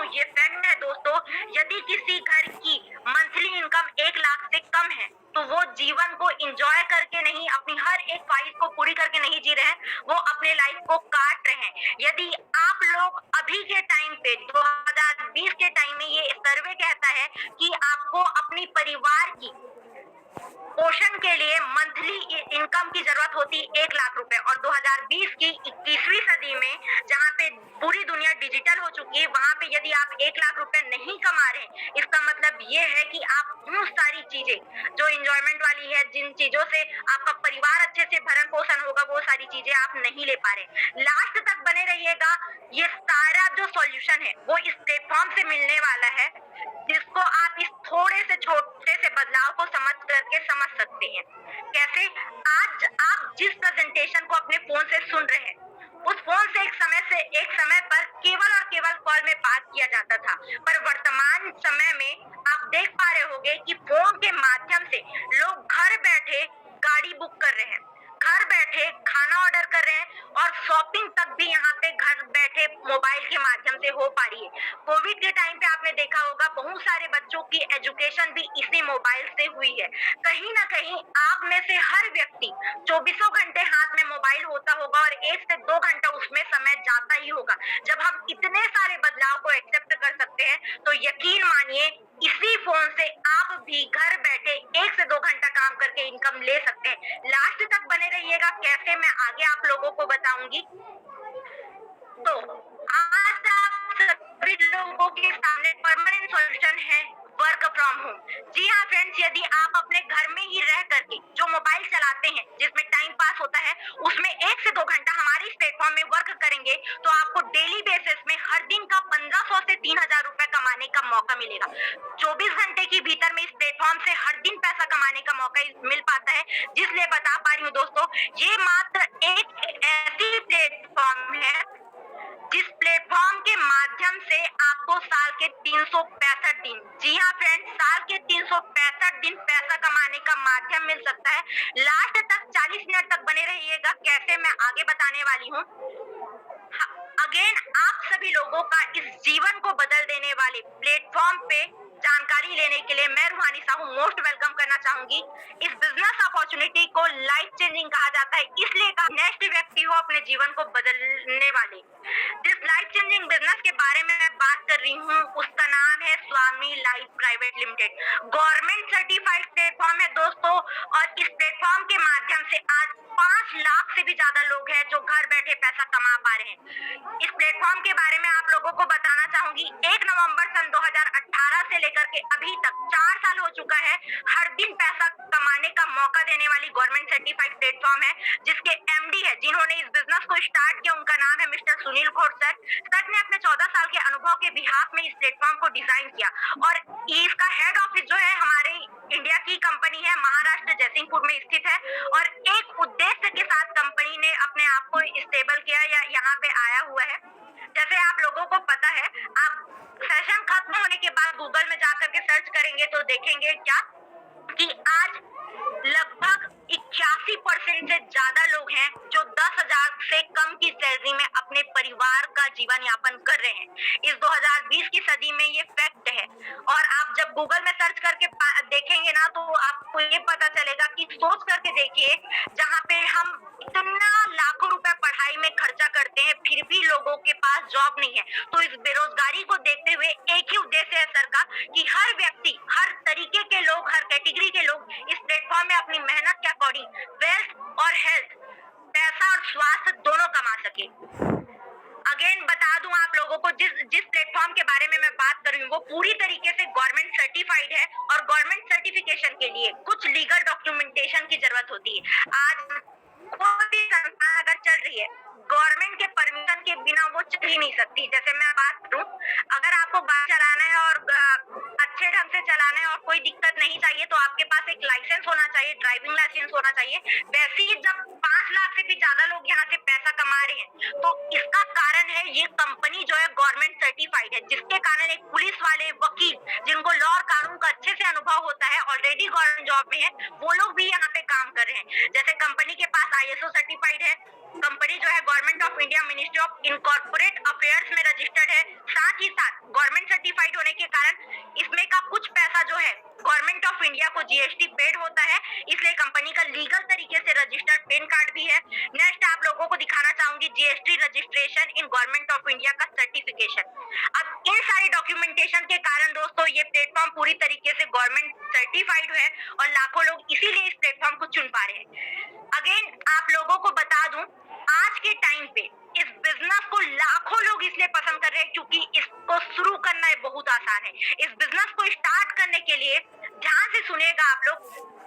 हूँ, ये फैक्ट है दोस्तों। यदि किसी घर की मंथली इनकम 1 लाख से कम है, तो वो जीवन को एन्जॉय करके नहीं, अपनी हर एक ख्वाहिश को पूरी करके नहीं जी रहे हैं, वो अपने लाइफ को काट रहे हैं। यदि आप लोग अभी के टाइम पे 2020 के टाइम में ये सर्वे कहता है कि आपको अपनी परिवार की पोषण के लिए मंथली इनकम की जरूरत होती 1 लाख रुपए, और 2020 की 21वीं सदी में जहाँ पे पूरी दुनिया डिजिटल हो चुकी है, वहां पे यदि आप 1 लाख रुपए नहीं कमा रहे हैं, इसका मतलब ये है कि आप वो सारी चीजें जो इंजॉयमेंट वाली है, जिन चीजों से आपका परिवार अच्छे से भरण पोषण होगा, वो सारी चीजें आप नहीं ले पा रहे। लास्ट तक बने रहिएगा, ये सारा जो सॉल्यूशन है वो इस प्लेटफॉर्म से मिलने वाला है, जिसको आप इस थोड़े से छोटे से बदलाव को समझ करके समझ सकते हैं। कैसे? आज आप जिस प्रेजेंटेशन को अपने फोन से सुन रहे हैं, उस फोन से एक समय पर केवल और केवल कॉल में बात किया जाता था, पर वर्तमान समय में आप देख पा रहे होंगे कि फोन के माध्यम से लोग घर बैठे गाड़ी बुक कर रहे हैं, घर बैठे खाना ऑर्डर कर रहे हैं, और शॉपिंग तक भी यहाँ पे घर बैठे मोबाइल के माध्यम से हो पा रही है। कोविड के टाइम पे आपने देखा होगा, बहुत सारे बच्चों की एजुकेशन भी इसी मोबाइल से हुई है। कहीं ना कहीं आप में से हर व्यक्ति 24 घंटे हाथ में मोबाइल होता होगा, और 1 से 2 घंटा उसमें समय जाता ही होगा। जब हम इतने सारे बदलाव को एक्सेप्ट कर सकते हैं, तो यकीन मानिए इसी फोन से आप भी घर बैठे 1 से 2 घंटा काम करके इनकम ले सकते हैं। लास्ट तक बने रहिएगा, कैसे मैं आगे आप लोगों को बताऊंगी। तो आज आप सभी लोगों के सामने परमानेंट सॉल्यूशन है वर्क फ्रॉम होम। जी हाँ फ्रेंड्स, यदि आप अपने घर में ही रह करके जो मोबाइल चलाते हैं, जिसमें टाइम पास होता है, उसमें 1 से 2 घंटा हमारे इस प्लेटफॉर्म में वर्क करेंगे, तो आपको डेली बेसिस में हर दिन का 1500 से 3000 रुपए कमाने का मौका मिलेगा। 24 घंटे के भीतर में इस प्लेटफॉर्म से हर दिन पैसा कमाने का मौका मिल पाता है। जिसलिए बता पा रही हूँ दोस्तों, ये मात्र एक ऐसी प्लेटफॉर्म है जिस प्लेटफॉर्म के माध्यम से आपको साल के 365 दिन, जी हाँ फ्रेंड्स, साल के 365 दिन पैसा कमाने का माध्यम मिल सकता है। लास्ट तक 40 मिनट तक बने रहिएगा, कैसे मैं आगे बताने वाली हूँ। अगेन आप सभी लोगों का इस जीवन को बदल देने वाले प्लेटफॉर्म पे जानकारी लेने के लिए मैं रूहानी साहू मोस्ट वेलकम करना चाहूंगी। इस बिजनेस अपॉर्चुनिटी को लाइफ चेंजिंग कहा जाता है, इसलिए नेक्स्ट व्यक्ति हो अपने जीवन को बदलने वाले। जिस लाइफ चेंजिंग बिजनेस के बारे में मैं बात कर रही हूँ, उसका नाम है Swami life private limited. Government certified platform है दोस्तों, और इस प्लेटफॉर्म के माध्यम से आज 5 लाख से भी ज्यादा लोग हैं जो घर बैठे पैसा कमा पा रहे हैं। इस प्लेटफॉर्म के बारे में आप लोगों को बताना चाहूंगी, 1 नवंबर सन 2018 से लेकर के अभी तक 4 साल हो चुका है। हर दिन पैसा कमाने का मौका देने वाली गवर्नमेंट सर्टिफाइड प्लेटफॉर्म है, जिसके एमडी है, जिन्होंने इस बिजनेस को स्टार्ट किया, उनका नाम है मिस्टर सुनील खोट सर। सर ने अपने 14 साल के अनुभव के बिहाफ में इस प्लेटफॉर्म को डिजाइन किया, और इसका हेड ऑफिस जो है हमारे इंडिया की कंपनी है, महाराष्ट्र जयसिंहपुर में स्थित है, और एक उद्देश्य के साथ कंपनी ने अपने आप को स्टेबल किया या यहाँ पे आया हुआ है। जैसे आप लोगों को पता है, आप सेशन खत्म होने के बाद गूगल में जाकर के सर्च करेंगे तो देखेंगे क्या कि आज लगभग 81% से ज्यादा लोग हैं जो 10,000 से कम की सैलरी में अपने परिवार का जीवन यापन कर रहे हैं। इस 2020 की सदी में ये फैक्ट है, और आप जब गूगल में सर्च करके देखेंगे ना, तो आपको ये पता चलेगा कि सोच करके देखिए, जहाँ पे हम इतना लाखों रुपए पढ़ाई में खर्चा करते हैं, फिर भी लोगों के पास जॉब नहीं है। तो इस बेरोजगारी को देखते हुए एक ही उद्देश्य है सर का, कि हर व्यक्ति, हर तरीके के लोग, हर कैटेगरी के लोग इस प्लेटफॉर्म में अपनी मेहनत के अकॉर्डिंग वेल्थ और हेल्थ, पैसा और स्वास्थ्य दोनों कमा सके। अगेन बता दूं आप लोगों को, जिस प्लेटफॉर्म के बारे में मैं बात कर रही हूँ, वो पूरी तरीके से गवर्नमेंट सर्टिफाइड है, और गवर्नमेंट सर्टिफिकेशन के लिए कुछ लीगल डॉक्यूमेंटेशन की जरूरत होती है। आज कोई भी संस्था अगर चल रही है, गवर्नमेंट के परमिशन के बिना वो चल ही नहीं सकती। जैसे मैं बात करूं, अगर आपको गाड़ी चलाना है और अच्छे ढंग से चलाना है और कोई दिक्कत नहीं चाहिए, तो आपके पास एक लाइसेंस होना चाहिए, ड्राइविंग लाइसेंस होना चाहिए। वैसे ही जब 5 लाख से भी ज्यादा लोग यहाँ से पैसा कमा रहे हैं, तो इसका कारण है ये कंपनी जो है गवर्नमेंट सर्टिफाइड है, जिसके कारण एक पुलिस वाले, वकील, जिनको लॉ और कानून का अच्छे अच्छे से अनुभव होता है, ऑलरेडी गवर्नमेंट जॉब में है, वो लोग भी यहाँ पे काम कर रहे हैं। जैसे कंपनी के पास ISO सर्टिफाइड है, कंपनी जो है government of India ministry of incorporate affairs में रजिस्टर्ड है, साथ ही साथ गवर्नमेंट सर्टिफाइड होने के कारण इसमें का कुछ पैसा जो है गवर्नमेंट ऑफ इंडिया को GST पेड होता है, इसलिए कंपनी का लीगल तरीके से रजिस्टर्ड पैन कार्ड भी है। नेक्स्ट आप लोगों को दिखाना चाहूंगी GST registration in government of India का सर्टिफिकेशन। अब इन सारी डॉक्यूमेंटेशन के कारण दोस्तों ये प्लेटफॉर्म पूरी तरीके से गवर्नमेंट सर्टिफाइड है और लाखों लोग इसीलिए इस प्लेटफॉर्म को चुन पा रहे हैं। अगेन आप लोगों को बता दूं, आज के टाइम पे इस बिजनेस को लाखों लोग इसलिए पसंद कर रहे हैं क्योंकि इसको शुरू करना है बहुत आसान है। इस बिजनेस को स्टार्ट करने के लिए ध्यान से सुनिएगा आप लोग,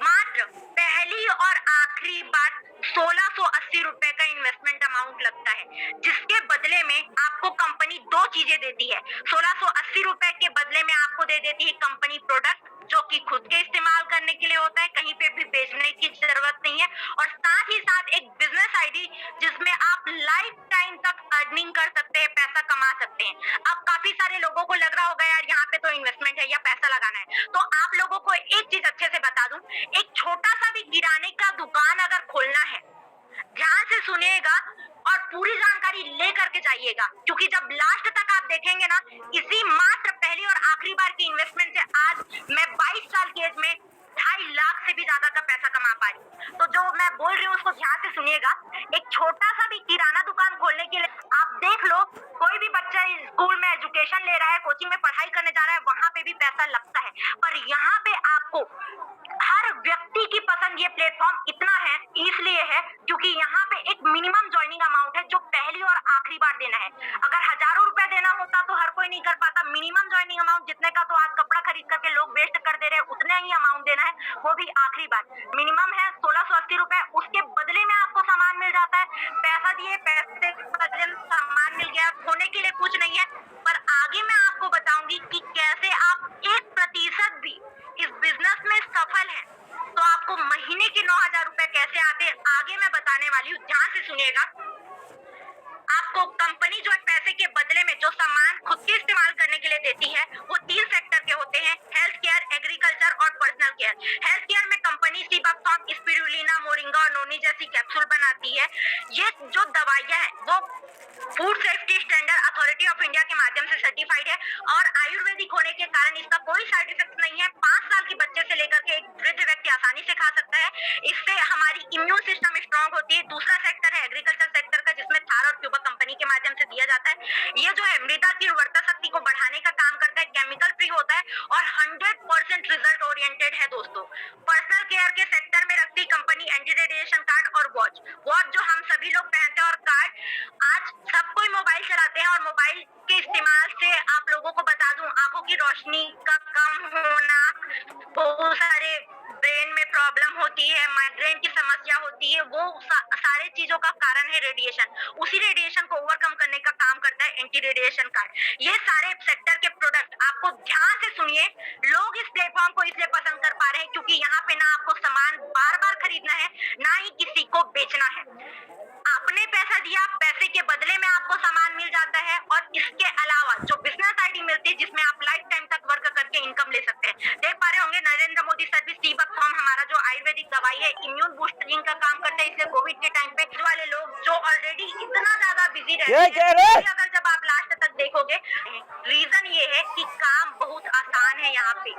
मात्र पहली और आखिरी बात 1680 रुपए का इन्वेस्टमेंट अमाउंट लगता है, जिसके बदले में आपको कंपनी दो चीजें देती है। 1680 रुपए के बदले में आपको दे देती है कंपनी प्रोडक्ट जो कि खुद के इस्तेमाल करने के लिए होता है, कहीं पे भी बेचने की जरूरत नहीं है, और साथ ही साथ एक बिजनेस आईडी जिसमें आप लाइफ टाइम तक अर्निंग कर सकते हैं, पैसा कमा सकते हैं। अब काफी सारे लोगों को लग रहा होगा यार यहाँ पे तो इन्वेस्टमेंट है या पैसा लगाना है, तो आप लोगों को एक चीज अच्छे से बता दूं, एक छोटा सा भी किराने का दुकान अगर खोलना है, ध्यान से सुनिएगा और पूरी जानकारी ले करके जाइएगा, क्योंकि जब लास्ट तक आप देखेंगे ना, इसी मात्र पहली और आखिरी बार की इन्वेस्टमेंट से आज मैं 22 साल की एज में 2.5 लाख से भी ज्यादा का पैसा कमा पा रही हूँ। तो जो मैं बोल रही हूँ उसको ध्यान से सुनिएगा। एक छोटा सा भी किराना दुकान खोलने के लिए आप देख लो, कोई भी बच्चा स्कूल में एजुकेशन ले रहा है, कोचिंग में पढ़ाई करने जा रहा है, वहां पे भी पैसा लगता है, पर यहाँ पे आपको हर व्यक्ति की पसंद ये प्लेटफॉर्म इतना है, इसलिए है क्योंकि यहाँ पे एक मिनिमम ज्वाइनिंग अमाउंट है जो पहली और आखिरी बार देना है। अगर हजारों रुपए देना होता तो हर कोई नहीं कर पाता। मिनिमम ज्वाइनिंग अमाउंट जितने का तो आज कपड़ा खरीद करके लोग वेस्ट कर दे रहे हैं, उतने ही अमाउंट देना है, वो भी आखिरी बार। मिनिमम है 1680 रुपए, उसके बदले में आपको सामान मिल जाता है। पैसा दिए, पैसे बदले में सामान मिल गया, होने के लिए कुछ नहीं है। पर आगे मैं आपको बताऊंगी कि कैसे आप 1% भी इस बिजनेस में सफल है तो आपको महीने के 9000 रुपए कैसे आते हैं, आगे मैं बताने वाली हूँ, ध्यान से सुनिएगा। आपको कंपनी जो है पैसे के बदले में जो सामान खुद के इस्तेमाल करने के लिए देती है वो 3 सेक्टर के होते हैं, हेल्थ केयर, एग्रीकल्चर और पर्सनल केयर। हेल्थ केयर में कंपनी सीबाथॉर्म, स्पिरुलिना, मोरिंगा और नोनी जैसी कैप्सूल बनाती है। ये जो दवाइयां हैं वो food safety standard authority of India के माध्यम से सर्टिफाइड है और आयुर्वेदिक होने के कारण इसका कोई साइड इफेक्ट नहीं है। 5 साल के बच्चे से लेकर के एक वृद्ध व्यक्ति आसानी से खा सकता है। इससे हमारी इम्यून सिस्टम स्ट्रांग होती है। दूसरा सेक्टर है एग्रीकल्चर सेक्टर का, जिसमें थार और क्यूबा कंपनी के माध्यम से दिया जाता है। ये जो है मृदा की उर्वरता शक्ति को बढ़ाने का काम करता है, केमिकल फ्री होता है और 100% रिजल्ट ओरिएंटेड है दोस्तों। पर्सनल केयर के सेक्टर में रखती कंपनी एंटी रेडिएशन कार्ड और वॉच जो हम सभी लोग पहनते हैं, और कार्ड आज सब कोई मोबाइल चलाते हैं और मोबाइल के इस्तेमाल से आप लोगों को बता दूं, आंखों की रोशनी का कम होना, बहुत सारे ब्रेन में प्रॉब्लम होती है, माइग्रेन की समस्या होती है, वो सारे चीजों का कारण है रेडिएशन। उसी रेडिएशन को ओवरकम करने का काम करता है एंटी रेडिएशन कार्ड। ये सारे सेक्टर के प्रोडक्ट आपको ध्यान से सुनिए, लोग इस प्लेटफॉर्म को इसलिए पसंद कर पा रहे हैं क्योंकि यहाँ पे ना आपको सामान बार बार खरीदना है, ना ही किसी को बेचना है। आपने पैसा दिया, पैसे के बदले में आपको सामान मिल जाता है, और इसके अलावा जो बिजनेस आईडी मिलती है जिसमें आप लाइफ टाइम तक वर्क करके इनकम ले सकते हैं। देख पा रहे होंगे नरेंद्र मोदी सर्विस सीबाथॉर्म हमारा जो आयुर्वेदिक दवाई है, इम्यून बूस्टिंग का काम करता है। इसलिए कोविड के टाइम पे वाले लोग जो ऑलरेडी इतना ज्यादा बिजी रहते हैं, अगर जब आप लास्ट तक देखोगे, रीजन ये है कि काम बहुत आसान है। यहाँ पे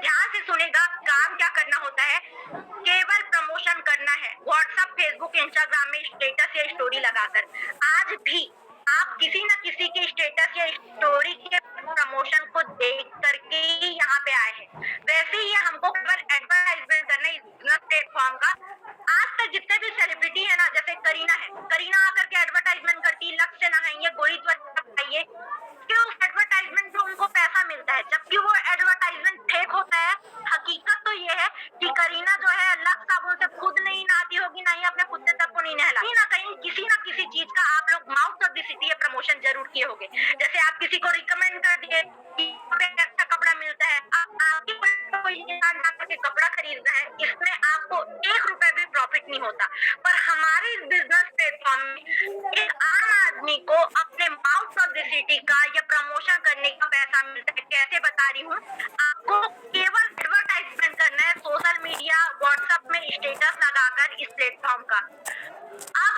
ध्यान से सुनेगा, काम क्या करना होता है, केवल प्रमोशन करना है। व्हाट्सएप, फेसबुक, इंस्टाग्राम में स्टेटस या स्टोरी लगाकर आज भी आप किसी न किसी के स्टेटस या स्टोरी के प्रमोशन को देख करके ही यहाँ पे आए हैं। वैसे ही हमको केवल एडवर्टाइजमेंट करना है इस प्लेटफॉर्म का। आज तक जितने भी सेलिब्रिटी है ना, जैसे करीना है, करीना आकर के एडवर्टाइजमेंट करती है, लक्ष्य नहाइए, गोरी त्वचा पाइए, क्यों? एडवर्टाइजमेंट में उनको पैसा मिलता है, जबकि वो एडवर्टाइजमेंट फेक होता है। हकीकत तो ये है कि करीना जो है लक्स साबुन से खुद नहीं नहाती होगी, ना ही अपने कुत्ते तक को नहीं नहला, कहीं ना कहीं किसी ना किसी चीज का आप लोग माउथ पब्लिसिटी या प्रमोशन जरूर किए होंगे। जैसे आप किसी को रिकमेंड कर दिए कि अच्छा कपड़ा मिलता है, आपके कोई इंसान जाकर के कपड़ा खरीद रहा है, इसमें आपको 1 रुपए भी प्रॉफिट नहीं होता। पर हमारे बिजनेस प्लेटफॉर्म में एक आम आदमी को अपने माउथ पब्लिसिटी का या प्रमोशन करने का पैसा मिलता है। कैसे बता रही हूँ आपको, केवल सोशल मीडिया व्हाट्सएप में स्टेटस लगाकर इस प्लेटफॉर्म का। अब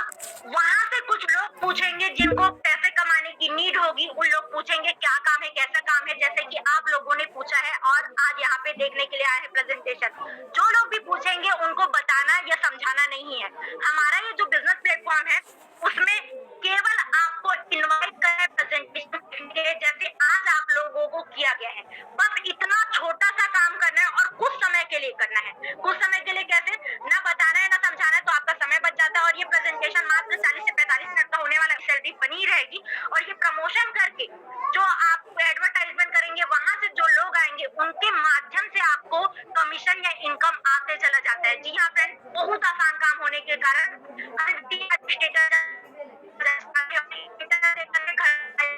वहां से कुछ लोग पूछेंगे जिनको पैसे कमाने की नीड होगी, उन लोग पूछेंगे क्या काम है, कैसा काम है, जैसे कि आप लोगों ने पूछा है और आज यहाँ पे देखने के लिए आए हैं प्रेजेंटेशन। जो लोग भी पूछेंगे उनको बताना या समझाना नहीं है। हमारा ये जो बिजनेस प्लेटफॉर्म है उसमें केवल आपको इनवाइट करें प्रेजेंटेशन के लिए, जैसे आज आप लोगों को किया गया है। बस इतना छोटा सा काम करना है और कुछ समय के लिए करना है। कुछ समय के लिए कैसे, ना बताना है ना समझाना है, तो आपका समय बच जाता है और ये प्रेजेंटेशन मात्र 40 से 45 मिनट का होने वाला, सैलरी बनी रहेगी। और ये प्रमोशन करके जो आप एडवर्टाइजमेंट करेंगे वहां से जो लोग आएंगे उनके माध्यम से आपको कमीशन या इनकम आते चला जाता है। जी हाँ फ्रेंड, बहुत आसान काम होने के कारण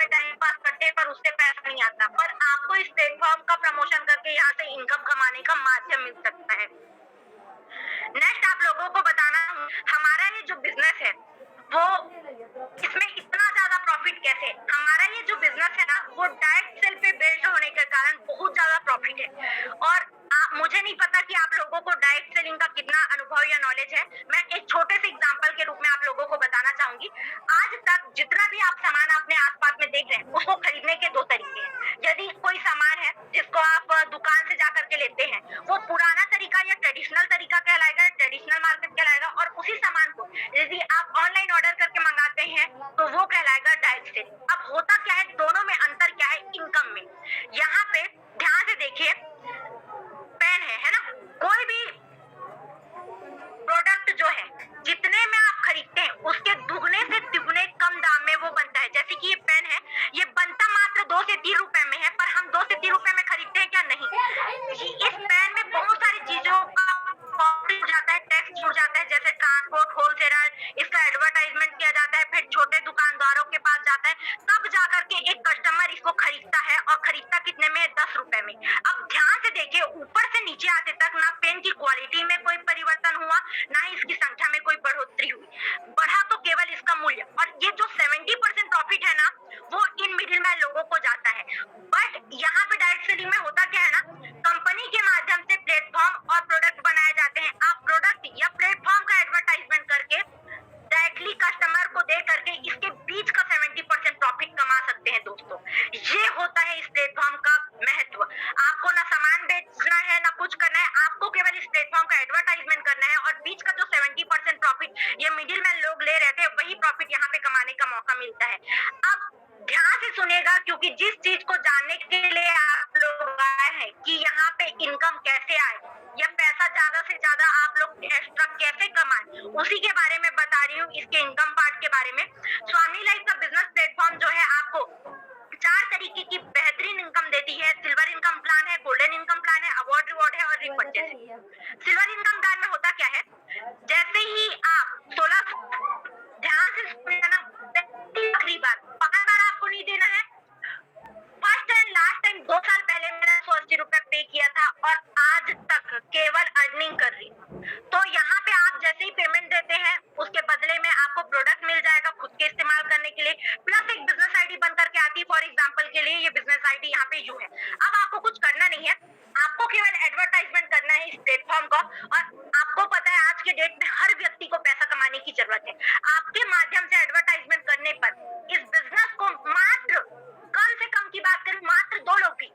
टाइम पास करते हैं पर उससे पैसा नहीं आता, पर आपको इस प्लेटफॉर्म का प्रमोशन करके यहाँ से इनकम कमाने का माध्यम मिल सकता है। नेक्स्ट आप लोगों को बताना, हमारा ये जो बिजनेस है वो इसमें इतना ज्यादा प्रॉफिट कैसे। हमारा ये जो बिजनेस है ना वो डायरेक्ट सेल पे बेस्ड होने के कारण बहुत ज्यादा प्रॉफिट है। और मुझे नहीं पता कि आप लोगों को डायरेक्ट सेलिंग का कितना अनुभव या नॉलेज है। मैं एक छोटे से एग्जांपल के रूप में आप लोगों को बताना चाहूंगी। आज तक जितना भी आप सामान अपने आसपास में देख रहे हैं उसको खरीदने के दो तरीके हैं। यदि कोई सामान है जिसको आप दुकान से जाकर के लेते हैं वो पुराना तरीका या ट्रेडिशनल तरीका कहलाएगा, ट्रेडिशनल मार्केट कहलाएगा। और उसी सामान को यदि आप ऑनलाइन ऑर्डर करके मंगाते हैं तो वो कहलाएगा डायरेक्ट सेलिंग। अब होता क्या है, दोनों में अंतर क्या है, इनकम में। यहाँ पे ध्यान से देखिए, पेन है ना, कोई भी प्रोडक्ट जो है जितने में आप खरीदते हैं उसके दुगने से तिगुने कम दाम में वो बनता है। जैसे कि ये पेन है, ये बनता मात्र 2 से 3 रुपए में है, पर हम 2 से 3 रुपए में खरीदते हैं क्या? नहीं। इस पेन में बहुत सारी चीजों का जुड़ जाता है, टैक्स जुड़ जाता है, जैसे ट्रांसपोर्ट, होलसेलर, इसका एडवर्टाइजमेंट किया जाता है, फिर छोटे दुकानदारों के पास जाता है, तब जाकर के एक कस्टमर इसको खरीदता है। और खरीदता कितने में? 10 रुपए में। अब ध्यान से देखिए, ऊपर से नीचे आते तक ना पेन की क्वालिटी में कोई परिवर्तन हुआ, ना ही इसकी संख्या में कोई बढ़ोतरी हुई, बढ़ा तो केवल इसका मूल्य। और ये जो 70% प्रॉफिट है ना वो इन मिडिल मैन लोगों को जाता है। बट यहाँ पे डायरेक्ट सेलिंग में होता क्या है ना, कंपनी के माध्यम से प्लेटफॉर्म और प्रोडक्ट बनाए जाते हैं। आप प्रोडक्ट या प्लेटफॉर्म का एडवर्टाइजमेंट करके डायरेक्टली कस्टमर को दे करके इसके बीच का 70% प्रॉफिट कमा सकते हैं। दोस्तों, ये होता है इस प्लेटफॉर्म का महत्व। आपको ना सामान बेचना है ना कुछ करना है, आपको केवल इस प्लेटफॉर्म का एडवर्टाइजमेंट करना है और बीच का जो 70% प्रॉफिट ये मिडिल मैन लोग ले रहे थे वही प्रॉफिट यहाँ पे कमाने का मौका मिलता है। अब ध्यान से सुनेगा, क्योंकि जिस चीज को जानने के लिए आप लोग आए हैं कि यहाँ पे इनकम कैसे आए या पैसा ज्यादा से ज्यादा आप लोग एक्स्ट्रा कैसे कमाएं, उसी के बारे में बता रही हूँ, इसके इनकम पार्ट के बारे में। स्वामी लाइफ का बिजनेस प्लेटफॉर्म जो है आपको 4 तरीके की बेहतरीन इनकम देती है। सिल्वर इनकम प्लान है, गोल्डन इनकम प्लान है, अवार्ड रिवॉर्ड है और रिपर्चेज है। सिल्वर इनकम प्लान में होता क्या है, जैसे ही आप 16, ध्यान से सुनिएगा ना, आखिरी बार, बार आपको नहीं देना है। फर्स्ट एंड लास्ट टाइम 2 साल पहले मैंने 180 रुपए पे किया था और आज तक केवल अर्निंग कर रही हूँ। तो यहाँ पे आप जैसे ही पेमेंट देते हैं उसके बदले में आपको प्रोडक्ट मिल जाएगा खुद के इस्तेमाल करने के लिए, प्लस एक बिजनेस आईडी बन करके आती है। फॉर एग्जांपल के लिए ये बिजनेस आईडी यहाँ पे यू है। अब आपको कुछ करना नहीं है, आपको केवल एडवर्टाइजमेंट करना है इस प्लेटफॉर्म का। और आपको पता है आज के डेट में हर व्यक्ति को पैसा कमाने की जरूरत है। आपके माध्यम से एडवर्टाइजमेंट करने पर इस बिजनेस को मात्र, कम से कम की बात करें, मात्र 2 लोग भी,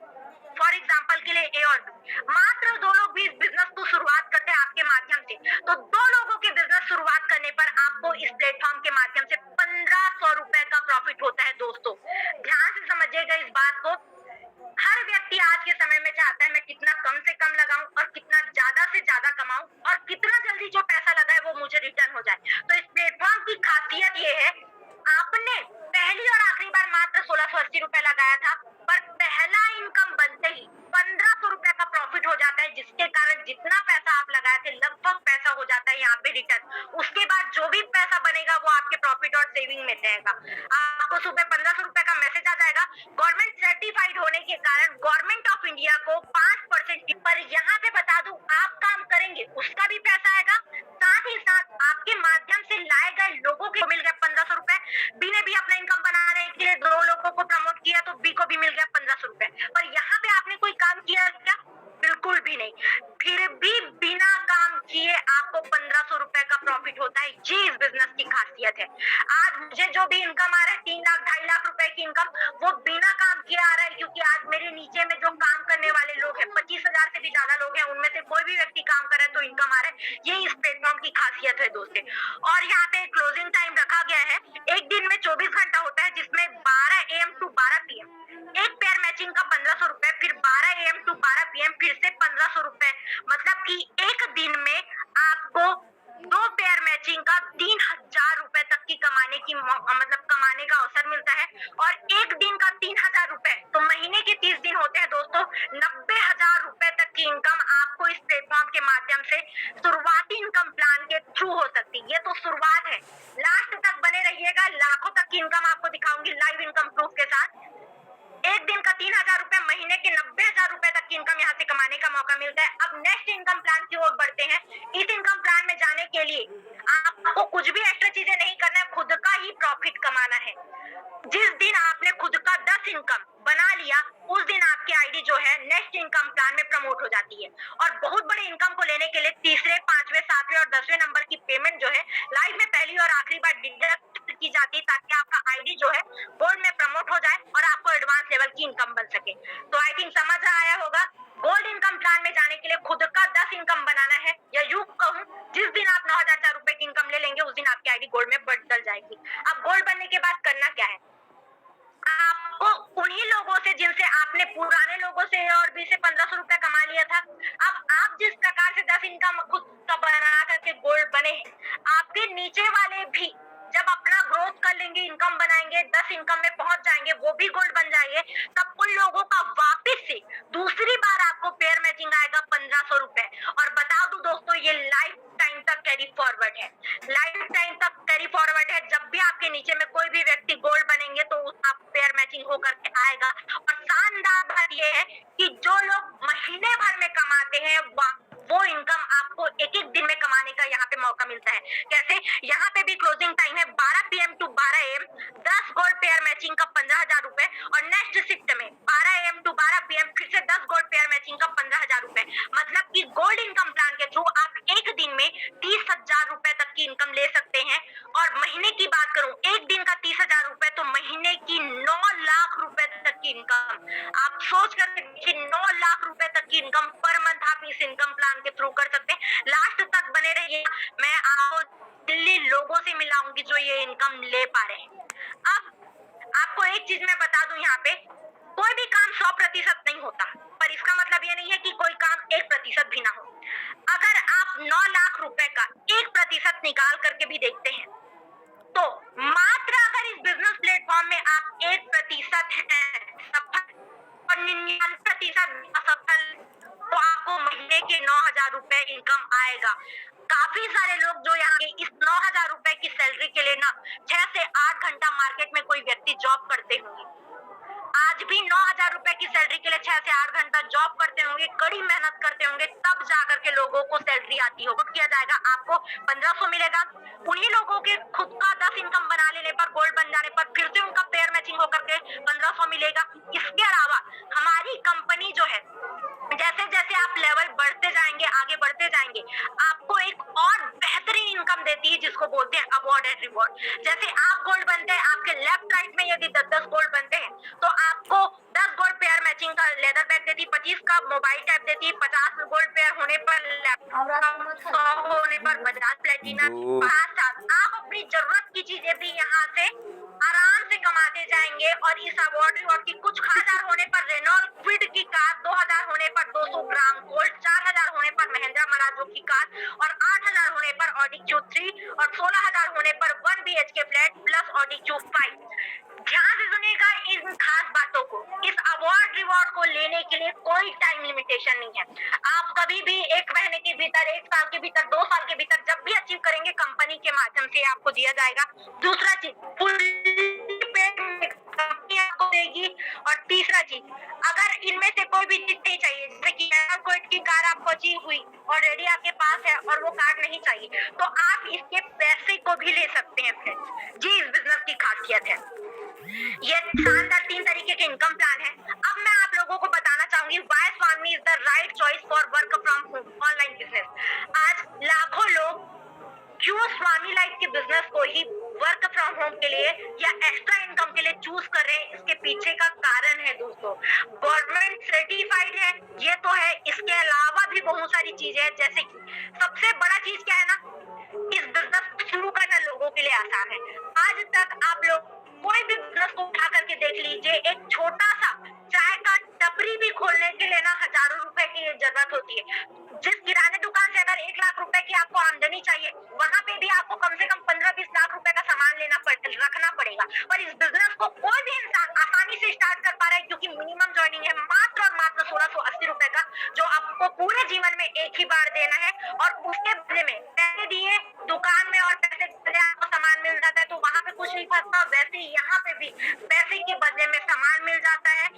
फॉर एग्जांपल के लिए ए और बी, मात्र 2 लोग भी इस बिजनेस को शुरुआत करते हैं आपके माध्यम से। तो 2 लोगों के बिजनेस शुरुआत करने पर आपको इस प्लेटफॉर्म के माध्यम से 1500 रुपए का प्रॉफिट होता है। दोस्तों, ध्यान से समझिएगा इस बात को। हर व्यक्ति आज के समय में चाहता है मैं कितना कम से कम लगाऊं और कितना ज्यादा से ज्यादा कमाऊं और कितना जल्दी जो पैसा लगा है वो मुझे रिटर्न हो जाए। तो इस प्लेटफॉर्म की खासियत ये है, आपने पहली और आखिरी बार मात्र 1680 रुपए लगाया था, पर पहला इनकम बनते ही 1500 रुपए का प्रॉफिट हो जाता है, जिसके कारण जितना पैसा आप लगाए थे लगभग पैसा हो जाता है यहाँ पे रिटर्न। उसके बाद जो भी पैसा बनेगा वो आपके प्रॉफिट और सेविंग में रहेगा। आपको सुबह 1500 रुपए का मैसेज आ जाएगा। गवर्नमेंट सर्टिफाइड होने के कारण गवर्नमेंट ऑफ इंडिया को 5% पर यहाँ पे बता दूं, आप काम करेंगे उसका भी पैसा आएगा, साथ ही साथ आपके माध्यम से लाए गए लोगों को मिल गया 1500 रुपए। बी ने भी अपना इनकम बनाने के लिए 2 लोगों को प्रमोट किया तो बी को भी मिल गया 1500 रुपए। पर यहाँ पे आपने कोई काम किया क्या? बिल्कुल बिल्कुल भी नहीं। फिर भी बिना काम किए आपको 1500 रुपए का प्रॉफिट होता है। ये इस बिजनेस की खासियत है। आज मुझे जो भी इनकम आ रहा है 3 लाख 2.5 लाख रुपए की इनकम, वो बिना काम किए आ रहा है, क्योंकि आज मेरे नीचे में जो काम करने वाले लोग हैं 25,000 से भी ज्यादा लोग हैं, उनमें से कोई भी व्यक्ति काम कर रहा है तो इनकम आ रहा है। ये इस प्लेटफॉर्म की खासियत है दोस्तों। और यहाँ पे क्लोजिंग टाइम रखा गया है, एक दिन में 24 घंटा होता है, जिसमें 12 AM टू 12 PM एक पेयर मैचिंग का 1500 रुपए, फिर 12 AM टू 12 PM फिर से 1500 रुपए। मतलब कि एक दिन में आपको 2 पेयर मैचिंग का 3000 रुपए तक की कमाने की मतलब कमाने का अवसर मिलता है। और एक दिन का 3000 रुपए, तो महीने के 30 दिन होते हैं दोस्तों, 90,000 रुपए तक की इनकम आपको इस प्लेटफॉर्म के माध्यम से शुरुआती इनकम प्लान के थ्रू हो सकती है। ये तो शुरुआत है, लास्ट तक बने रहिएगा, लाखों तक की इनकम आपको दिखाऊंगी लाइव इनकम प्रूफ के साथ। एक दिन का 3000 रुपए, महीने के 90,000 रुपए तक की इनकम यहाँ से कमाने का मौका मिलता है। अब नेक्स्ट इनकम प्लान की ओर बढ़ते हैं। इस इनकम प्लान में जाने के लिए आपको कुछ भी एक्स्ट्रा चीजें नहीं करना है, खुद का ही प्रॉफिट कमाना है। जिस दिन आपने खुद का 10 इनकम बना लिया, उस दिन आपकी आईडी जो है नेक्स्ट इनकम प्लान में प्रमोट हो जाती है। और बहुत बड़े इनकम को लेने के लिए तीसरे, पांचवें, सातवें और 10वें नंबर की पेमेंट जो है लाइव में पहली और आखिरी बार डिडक्ट की जाती है, ताकि आपका आईडी जो है गोल्ड में प्रमोट हो जाए और आपको एडवांस लेवल की इनकम बन सके। तो आई थिंक समझ आया होगा। गोल्ड इनकम प्लान में जाने के लिए खुद का 10 इनकम बनाना है, या यूं कहूं, जिस दिन आप 9,004 रुपए की इनकम ले लेंगे, उस दिन आपकी आईडी गोल्ड में बदल जाएगी। अब गोल्ड बनने के बाद करना क्या है? आपको उन्हीं लोगों से जिनसे आपने पुराने लोगों से और भी से 1500 रुपए कमा लिया था, अब आप जिस प्रकार से 10 इनकम खुद का बना करके गोल्ड बने हैं, आपके नीचे वाले भी जब अपना ग्रोथ कर लेंगे, इनकम बनाएंगे, 10 इनकम में पहुंच जाएंगे, वो भी गोल्ड बन जाएंगे, तब उन लोगों का वापस से दूसरी बार आपको पेयर मैचिंग आएगा 1500 रुपए। और बता दूं दोस्तों, ये लाइफ टाइम तक कैरी फॉरवर्ड है, लाइफ टाइम तक कैरी फॉरवर्ड है। जब भी आपके नीचे में कोई भी व्यक्ति गोल्ड बनेंगे तो उसका पेयर मैचिंग होकर के आएगा। और शानदार बात यह है कि जो लोग महीने भर में कमाते हैं, वो इनकम आपको एक एक दिन में कमाने का यहाँ पे मौका मिलता है। कैसे? यहाँ पे भी क्लोजिंग टाइम है 12 PM to 12 AM, 10 gold pair matching का 15,000 रुपए। और नेक्स्ट शिफ्ट में 12 AM टू 12 PM फिर से 10 गोल्ड पेयर मैचिंग का 15,000 रुपए। मतलब कि गोल्ड इनकम प्लान के थ्रू आप एक दिन में 30,000 रुपए तक की इनकम ले सकते हैं। और महीने की बात करूं, एक दिन का 30,000 रुपए, तो महीने की 9 लाख रुपए तक की इनकम। आप सोच कर देखिए, 9 लाख रुपए तक की इनकम पर मंथ आप इस इनकम प्लान के थ्रू कर सकते हैं। लास्ट तक बने रहिए, मैं आपको दिल्ली लोगों से मिलाऊंगी जो ये इनकम ले पा रहे हैं। अब आपको एक चीज मैं बता दूं, यहाँ पे कोई भी काम 100% नहीं होता, पर इसका मतलब ये नहीं है कि कोई काम 1% भी ना हो। अगर आप 9 लाख रुपए का 1% निकाल करके भी देखते हैं, तो मात्र अगर इस बिजनेस प्लेटफॉर्म में आप 1% हैं सफल और 99% असफल, तो आपको महीने के 9,000 रुपए इनकम आएगा। काफी सारे लोग जो यहाँ के इस 9,000 रुपए की सैलरी के लिए ना 6 से 8 घंटा मार्केट में कोई व्यक्ति जॉब करते होंगे। आज भी 9,000 रुपए की सैलरी के लिए 6 से 8 घंटा जॉब करते होंगे, कड़ी मेहनत करते होंगे, तब जाकर के लोगों को सैलरी आती होगी। किया जाएगा, आपको 1500 मिलेगा। उन्हीं लोगों के खुद का 10 इनकम बना लेने पर, गोल्ड बन जाने पर, फिर से उनका पेयर मैचिंग होकर के 1500 मिलेगा। इसके अलावा हमारी कंपनी जो है, जैसे जैसे आप लेवल बढ़ते जाएंगे, आगे बढ़ते जाएंगे, आपको एक और बेहतरीन इनकम देती है, जिसको बोलते हैं अवार्ड एंड रिवॉर्ड। जैसे आप गोल्ड बनते हैं, आपके लेफ्ट राइट में यदि 10-10 गोल्ड बनते हैं, तो आपको 10 गोल्ड पेयर मैचिंग का लेदर बैग देती है, 25 का मोबाइल टैब देती है, 50 गोल्ड पेयर होने पर लैपटॉप, 100 होने पर बजाज प्लेटिना। आप अपनी जरूरत की चीजें भी यहाँ से आराम से कमाते जाएंगे। और इस अवार्ड रिवॉर्ड की कुछ 1000 होने पर रेनॉल्ट क्विड की कार, 2000 होने पर 200 ग्राम गोल्ड, 4000 होने पर महिंद्रा मराजो की कार, और 8000 होने पर ऑडी Q3, और 16,000 होने पर 1 BHK flat plus Audi Q5। ध्यान से सुनिएगा इन खास बातों को। इस अवार्ड रिवॉर्ड को लेने के लिए कोई टाइम लिमिटेशन नहीं है। आप कभी भी 1 महीने के भीतर, 1 साल के भीतर, 2 साल के भीतर जब भी अचीव करेंगे, कंपनी के माध्यम से आपको दिया जाएगा। दूसरा चीज, कंपनी आपको देगी। और तीसरा चीज, अगर इनमें से कोई भी चीज नहीं चाहिए, जैसे कि कोर्ट की कार आपको अचीव हुई, ऑलरेडी आपके पास है, और वो कार नहीं चाहिए, तो आप इसके पैसे को भी ले सकते हैं फ्रेंड्स। जी इस बिजनेस की खासियत है। ये शानदार 3 तरीके के इनकम प्लान है। अब मैं आप लोगों को बताना चाहूंगी why Swami is the right choice for वो स्वामी लाइफ के बिजनेस को ही वर्क फ्रॉम होम के लिए या एक्स्ट्रा इनकम के लिए चूज कर रहे हैं, इसके पीछे का कारण है दोस्तों, गवर्नमेंट सर्टिफाइड है, ये तो है। इसके अलावा भी बहुत सारी चीजें हैं, जैसे कि सबसे बड़ा चीज क्या है ना, इस बिजनेस शुरू करना लोगों के लिए आसान है। आज तक आप लोग कोई भी बिजनेस को उठा करके देख लीजिए, एक छोटा सा चाय का टपरी भी खोलने के लिए ना हजारों रुपए की जरूरत होती है। जिस किराने दुकान से अगर 1 लाख रुपए की आपको आमदनी चाहिए, वहां पे भी आपको कम से कम 15-20 लाख रुपए का सामान रखना पड़ेगा। और इस बिजनेस को कोई भी इंसान आसानी से स्टार्ट कर पा रहा है, क्योंकि मिनिमम ज्वाइनिंग है मात्र और मात्र 1680 रुपए का, जो आपको पूरे जीवन में एक ही बार देना है। और उसके बदले में पैसे दिए दुकान में और पैसे बदले आपको सामान मिल जाता है, तो वहां पे कुछ नहीं फंसता। वैसे ही यहाँ पे भी पैसे के बदले में सामान मिल जाता है।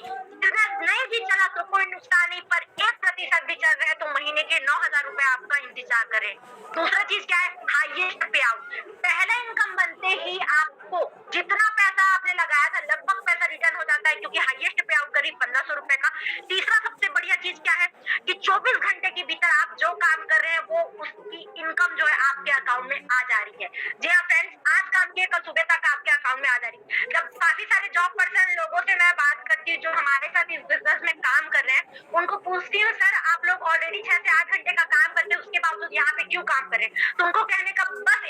बिजनेस नहीं भी चला तो कोई नुकसान नहीं, पर 1% भी चल रहा है तो महीने के 9000 रुपए आपका इंतजार करें। दूसरा चीज क्या है, हाईएस्ट पे आउट। पहला इनकम बनते ही आपको जितना पैसा आपने लगाया था लगभग पैसा रिटर्न हो जाता है, क्योंकि हाईएस्ट पे आउट करीब 1500 रुपए का। तीसरा सबसे बढ़िया चीज क्या है कि 24 घंटे के भीतर आप जो काम कर रहे हैं वो उसकी इनकम जो है आपके अकाउंट में आ जा रही है। जी हाँ फ्रेंड्स, आज काम किए कल सुबह तक आपके अकाउंट में आ जा रही है। जब काफी सारे जॉब पर्सन लोगों से मैं बात करती हूँ जो हमारे साथ इस बिजनेस में काम कर रहे हैं, उनको पूछती हूँ सर आप लोग ऑलरेडी 6 से 8 घंटे का काम करते हैं, उसके बावजूद यहाँ पे क्यों काम कर रहे हैं? तो उनको कहने का बस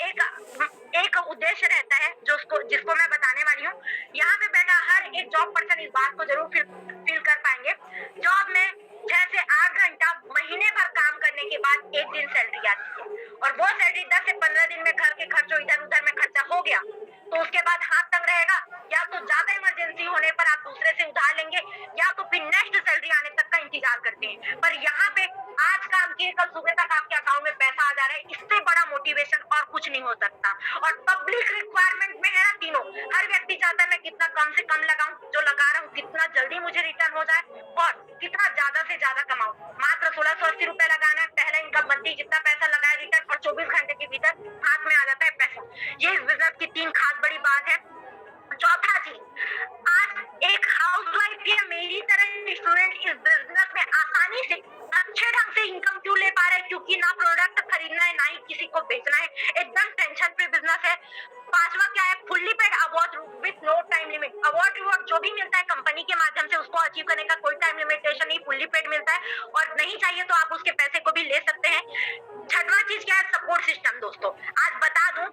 एक उद्देश्य रहता है जिसको मैं बताने वाली हूँ। यहाँ पे बैठा हर एक जॉब पर्सन इस बात को जरूर फील कर पाएंगे। जॉब में 6 से 8 घंटा महीने भर काम करने के बाद एक दिन सैलरी आती है, और वो सैलरी 10 से 15 दिन में घर के खर्चों इधर उधर में खर्चा हो गया तो उसके बाद हाथ तंग रहेगा। या तो ज्यादा इमरजेंसी होने पर आप दूसरे से उधार लेंगे, या तो फिर नेक्स्ट सैलरी आने तक का इंतजार करते हैं। पर यहाँ पे आज काम किए कल सुबह तक आपके अकाउंट में पैसा आ जा रहा है, इससे बड़ा मोटिवेशन और कुछ नहीं हो सकता। और पब्लिक रिक्वायरमेंट में है ना तीनों, हर व्यक्ति चाहता है मैं कितना कम से कम लगाऊं, जो लगा रहा हूँ कितना जल्दी मुझे रिटर्न हो जाए और कितना ज्यादा से ज्यादा कमाऊं। मात्र 1680 रुपए लगाना है, पहला इनकम बनती, जितना पैसा लगाया रिटर्न, और 24 घंटे के भीतर हाथ में आ जाता है पैसा। ये इस बिजनेस की 3 खास बड़ी बात है। चौथा चीज, आज एक हाउसवाइफ या मेरी तरह स्टूडेंट इस बिजनेस में आसानी से अच्छे ढंग से इनकम क्यों ले पा रहे हैं? क्योंकि ना प्रोडक्ट खरीदना है ना ही किसी को बेचना है, एकदम टेंशन फ्री बिजनेस है। पांचवा क्या है, fully paid award with no time limit. Award reward जो भी मिलता है कंपनी के माध्यम से उसको अचीव करने का कोई टाइम लिमिटेशन नहीं, फुल्ली पेड मिलता है, और नहीं चाहिए तो आप उसके पैसे को भी ले सकते हैं। छठवां चीज क्या है, सपोर्ट सिस्टम। दोस्तों आज बता दूं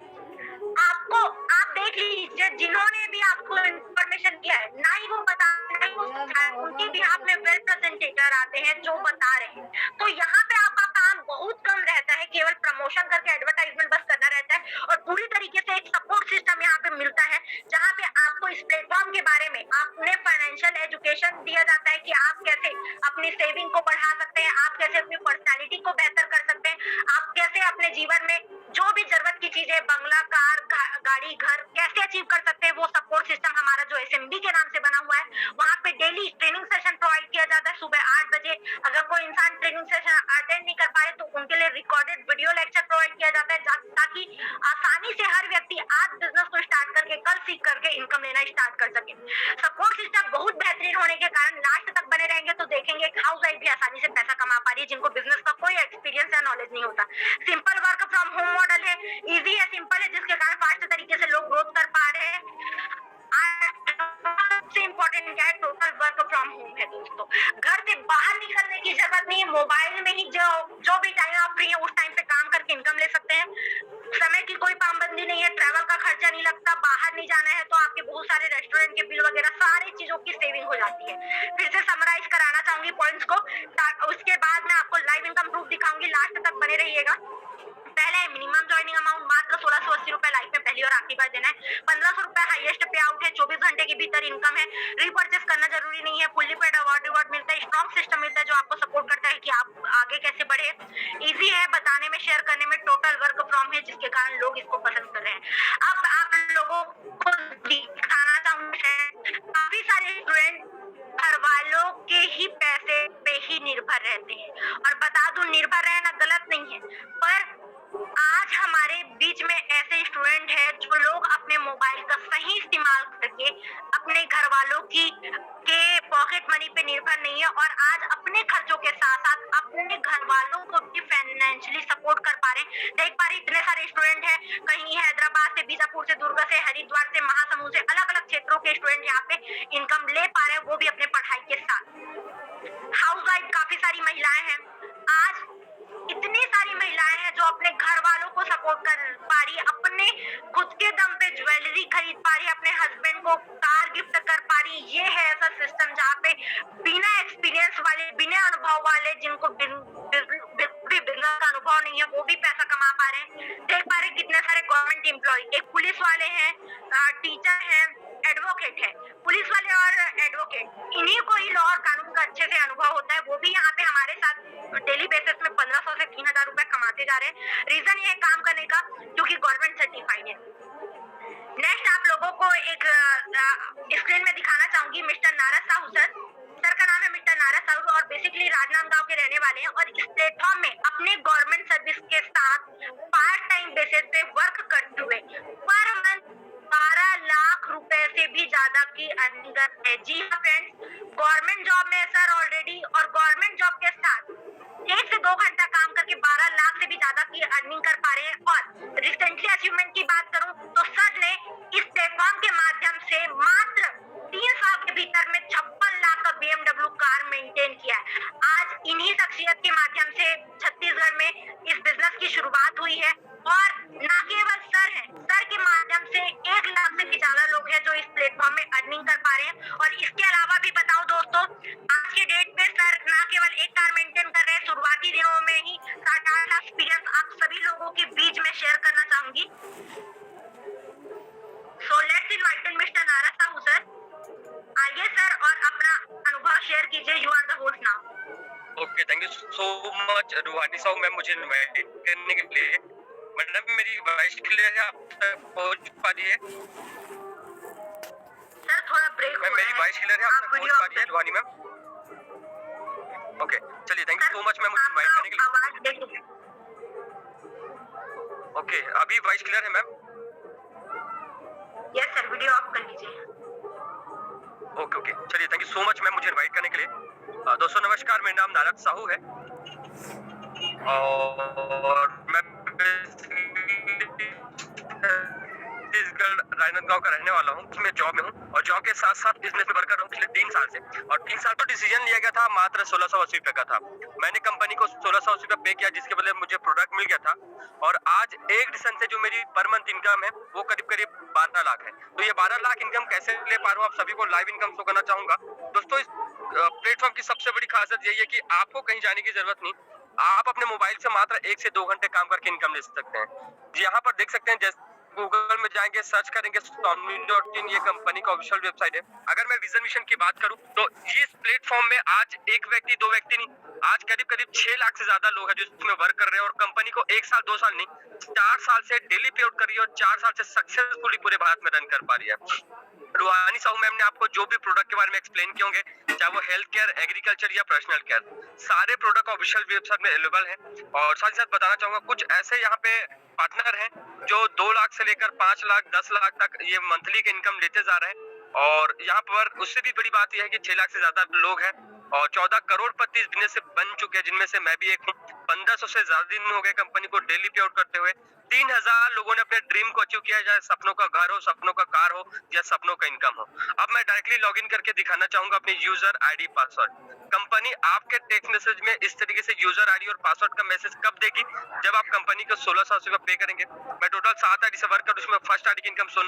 आपको, आप देख लीजिए जिन्होंने भी आपको इन्फॉर्मेशन किया है, ना ही वो बता रहे हैं, उनके भी हाथ में वेल प्रेजेंटेटर आते हैं जो बता रहे हैं। तो यहाँ पे आपका काम बहुत कम रहता है, केवल प्रमोशन करके एडवर्टाइजमेंट बस करना रहता है, और पूरी तरीके से एक सपोर्ट सिस्टम यहाँ पे मिलता है, जहाँ पे आपको इस प्लेटफॉर्म के बारे में अपने फाइनेंशियल एजुकेशन दिया जाता है कि आप कैसे अपनी सेविंग को बढ़ा सकते हैं, आप कैसे अपनी पर्सनैलिटी को बेहतर कर सकते हैं, आप कैसे अपने जीवन में जो भी जरूरत की चीजें, बंगला, कार, गाड़ी, घर कैसे अचीव कर सकते हैं। वो सपोर्ट सिस्टम हमारा जो एसएमबी के नाम से बना हुआ है, वहाँ पे डेली ट्रेनिंग सेशन प्रोवाइड किया जाता है सुबह 8 बजे। अगर कोई इंसान ट्रेनिंग सेशन अटेंड नहीं कर पाए तो उनके लिए रिकॉर्डेड वीडियो लेक्चर प्रोवाइड किया जाता है, ताकि आसानी से हर व्यक्ति आज बिजनेस को स्टार्ट करके कल सीख करके इनकम लेना स्टार्ट कर सके। सपोर्ट सिस्टम बहुत बेहतरीन होने के कारण लास्ट तक बने रहेंगे तो देखेंगे हाउस वाइफ भी आसानी से पैसा कमा पा रही है, जिनको बिजनेस का कोई एक्सपीरियंस या नॉलेज नहीं होता। Simple work from home model है, इजी है, सिंपल है, जिसके कारण फास्ट तरीके से लोग ग्रोथ कर पा रहे हैं। सबसे इम्पोर्टेंट क्या है, टोटल वर्क फ्रॉम होम है दोस्तों। घर से बाहर निकलने की जरूरत नहीं है, मोबाइल में ही जो भी टाइम आप फ्री है उस टाइम पे काम करके इनकम ले सकते हैं। समय की कोई पाबंदी नहीं है, ट्रैवल का खर्चा नहीं लगता, बाहर नहीं जाना है तो आपके बहुत सारे रेस्टोरेंट के बिल वगैरह सारी चीजों की सेविंग हो जाती है। फिर से समराइज कराना चाहूंगी पॉइंट्स को, उसके बाद मैं आपको लाइव इनकम प्रूफ दिखाऊंगी, लास्ट तक बने रहिएगा। पहला है मिनिमम ज्वाइनिंग अमाउंट मात्र 1680 रुपए लाइफ में पहली और आखिरी बार देना है। 1500 रुपए हाईएस्ट पे आउट है, 24 घंटे के भीतर इनकम है, रिपर्चेस करना जरूरी नहीं है, फुल्ली पेड अवार्ड रिवॉर्ड मिलता है, स्ट्रॉन्ग सिस्टम मिलता है जो आपको सपोर्ट करता है कि आप आगे कैसे बढ़े। इजी है बताने में, शेयर करने में, टोटल वर्क फ्रॉम है जिसके कारण लोग इसको पसंद कर रहे हैं। अब आप लोगों को दिखाना चाहूंगी, काफी सारे स्टूडेंट घर वालों के ही पैसे पे ही निर्भर रहते हैं, और बता दूं निर्भर रहना गलत नहीं है, पर आज हमारे बीच में ऐसे स्टूडेंट हैं जो लोग अपने मोबाइल का सही इस्तेमाल करके अपने घर वालों के पॉकेट मनी पे निर्भर नहीं है, और आज अपने खर्चों के साथ साथ अपने घर वालों को भी फाइनेंशियली सपोर्ट कर पा रहे हैं। देख पा रहे इतने सारे स्टूडेंट हैं वहीं हैदराबाद से, बीजापुर से, दुर्ग से, हरिद्वार से, महासमुंद से अलग अलग क्षेत्रों के स्टूडेंट यहाँ पे इनकम ले पा रहे हैं, वो भी अपने पढ़ाई के साथ। हाउस वाइफ काफी सारी महिलाएं हैं। आज इतनी सारी महिलाएं हैं जो अपने घर वालों को सपोर्ट कर पा रही है, अपने खुद के दम पे ज्वेलरी खरीद पा रही है, अपने हस्बैंड को कार गिफ्ट कर पा रही है। ये है ऐसा सिस्टम जहाँ पे बिना एक्सपीरियंस वाले, बिना अनुभव वाले, जिनको बिजनेस का अनुभव नहीं है, वो भी पैसा कमा पा रहे हैं। देख पा रहे कितने सारे गवर्नमेंट एम्प्लॉय, एक पुलिस वाले हैं, टीचर हैं, एडवोकेट है। पुलिस वाले और एडवोकेट, इन्हीं को ही लॉ और कानून का अच्छे से अनुभव होता है, वो भी यहाँ पे हमारे साथ डेली बेसिस में 1500 से 3000 रुपए कमाते जा रहे हैं। रीजन ये है काम करने का, क्योंकि गवर्नमेंट सर्टिफाइड है। नेक्स्ट आप लोगों को एक स्क्रीन में दिखाना चाहूंगी mister Narad Sahu sir. Sir का नाम है मिस्टर नारद साहू और बेसिकली राजनांदगांव के रहने वाले हैं, और इस प्लेटफॉर्म में अपने गवर्नमेंट सर्विस के साथ पार्ट टाइम बेसिस पे वर्क करते हुए पर मंथ 12 लाख रुपए से भी ज्यादा की अर्निंग करते हैं। जी हाँ फ्रेंड्स, गवर्नमेंट जॉब में सर ऑलरेडी, और गवर्नमेंट जॉब के साथ 1 से 2 घंटा काम करके 12 लाख से भी ज्यादा की अर्निंग कर पा रहे हैं। और रिसेंटली अचीवमेंट की बात करूं तो सर ने इस प्लेटफॉर्म के माध्यम से मात्र 3 साल के भीतर में 56 लाख का BMW कार मेंटेन किया है। आज इन्हीं शख्सियत के माध्यम से छत्तीसगढ़ में इस बिजनेस की शुरुआत हुई है, और न केवल सर है, सर के माध्यम से 1 लाख से भी ज्यादा लोग हैं जो इस प्लेटफॉर्म में अर्निंग कर पा रहे हैं। और इसके अलावा भी बताऊं दोस्तों, आज के डेट पे सर न केवल एक कार मेंटेन कर रहे हैं, शुरुआती दिनों में ही 7-8 लाख एक्सपीरियंस आप सभी लोगों के बीच में शेयर करना चाहूंगी। So let's invite mister Narad Sahu sir. आइए सर और अपना अनुभव शेयर कीजिए। You are the host now. Okay, thank you so much Ruhani Sahu ma'am मुझे इनवाइट करने के लिए। मैडम मेरी वॉइस क्लियर है, आप तक पहुंच पा रही है? सर थोड़ा ब्रेक हो रहा है। मेरी वॉइस क्लियर है, आप तक पहुंच पा रही है रूहानी मैम? ओके, चलिए thank you so much ma'am मुझे इनवाइट करने के लिए। आवाज देखिए। ओके, अभी वॉइस क्लियर है ma'am? Yes sir, video of कर लीजिए। ओके ओके, चलिए thank you so much ma'am मुझे इनवाइट करने के लिए। दोस्तों नमस्कार, मेरा नाम नारद साहू है और मैं छत्तीसगढ़ राजनांदगांव का रहने वाला हूँ। मैं जॉब में हूँ और जॉब के साथ साथ बिजनेस में वर्क कर रहा हूँ पिछले 3 साल से। और 3 साल तो डिसीजन लिया गया था मात्र 1680 रुपए का था। मैंने कंपनी को 1680 रुपए पे किया, जिसके बदले मुझे प्रोडक्ट मिल गया था। और आज 1 दिसंबर से जो मेरी पर मंथ इनकम है वो करीब करीब 12 लाख है। तो ये 12 लाख इनकम कैसे ले पा रहा हूँ, आप सभी को लाइव इनकम शो करना चाहूंगा। दोस्तों इस प्लेटफॉर्म की सबसे बड़ी खासियत यही है कि आपको कहीं जाने की जरूरत नहीं, आप अपने मोबाइल से मात्र 1 से 2 घंटे काम करके इनकम ले सकते हैं। यहाँ पर देख सकते हैं, जैसे गूगल में जाएंगे, सर्च करेंगे Swami.in, ये कंपनी का ऑफिशियल वेबसाइट है। अगर मैं विजन मिशन की बात करूं तो इस प्लेटफॉर्म में आज 1 व्यक्ति 2 व्यक्ति नहीं, आज करीब 6 लाख से ज्यादा लोग हैं जो इसमें वर्क कर रहे हैं। और कंपनी को 1 साल 2 साल नहीं, 4 साल से डेली पे आउट कर रही है और 4 साल से सक्सेसफुली पूरे भारत में रन कर पा रही है। रूहानी साहू मैम ने आपको जो भी प्रोडक्ट के बारे में एक्सप्लेन किए होंगे, चाहे वो हेल्थ केयर, एग्रीकल्चर या पर्सनल केयर, सारे प्रोडक्ट ऑफिशियल वेबसाइट में अवेलेबल है। और साथ ही साथ बताना चाहूंगा, कुछ ऐसे यहाँ पे पार्टनर हैं जो 2 लाख से लेकर 5 लाख 10 लाख तक ये मंथली की इनकम लेते जा रहे हैं। और यहाँ पर उससे भी बड़ी बात यह है कि 6 लाख से ज्यादा लोग हैं और 14 करोड़पति इस बिजनेस से बन चुके हैं, जिनमें से मैं भी एक हूँ। 1500 से ज्यादा दिन हो गए कंपनी को डेली पे आउट करते हुए। 3000 लोगों ने अपने ड्रीम को अचीव किया, चाहे सपनों का घर हो, सपनों का कार हो या सपनों का इनकम हो। अब मैं डायरेक्टली लॉगिन करके दिखाना चाहूंगा अपनी यूजर आईडी पासवर्ड। कंपनी आपके टेक्स्ट मैसेज में इस तरीके से यूजर आईडी और पासवर्ड का मैसेज कब देगी, जब आप कंपनी को 1680 रुपए पे करेंगे। मैं टोटल 7 आईडी से वर्क कर, उसमें फर्स्ट आईडी की इनकम शो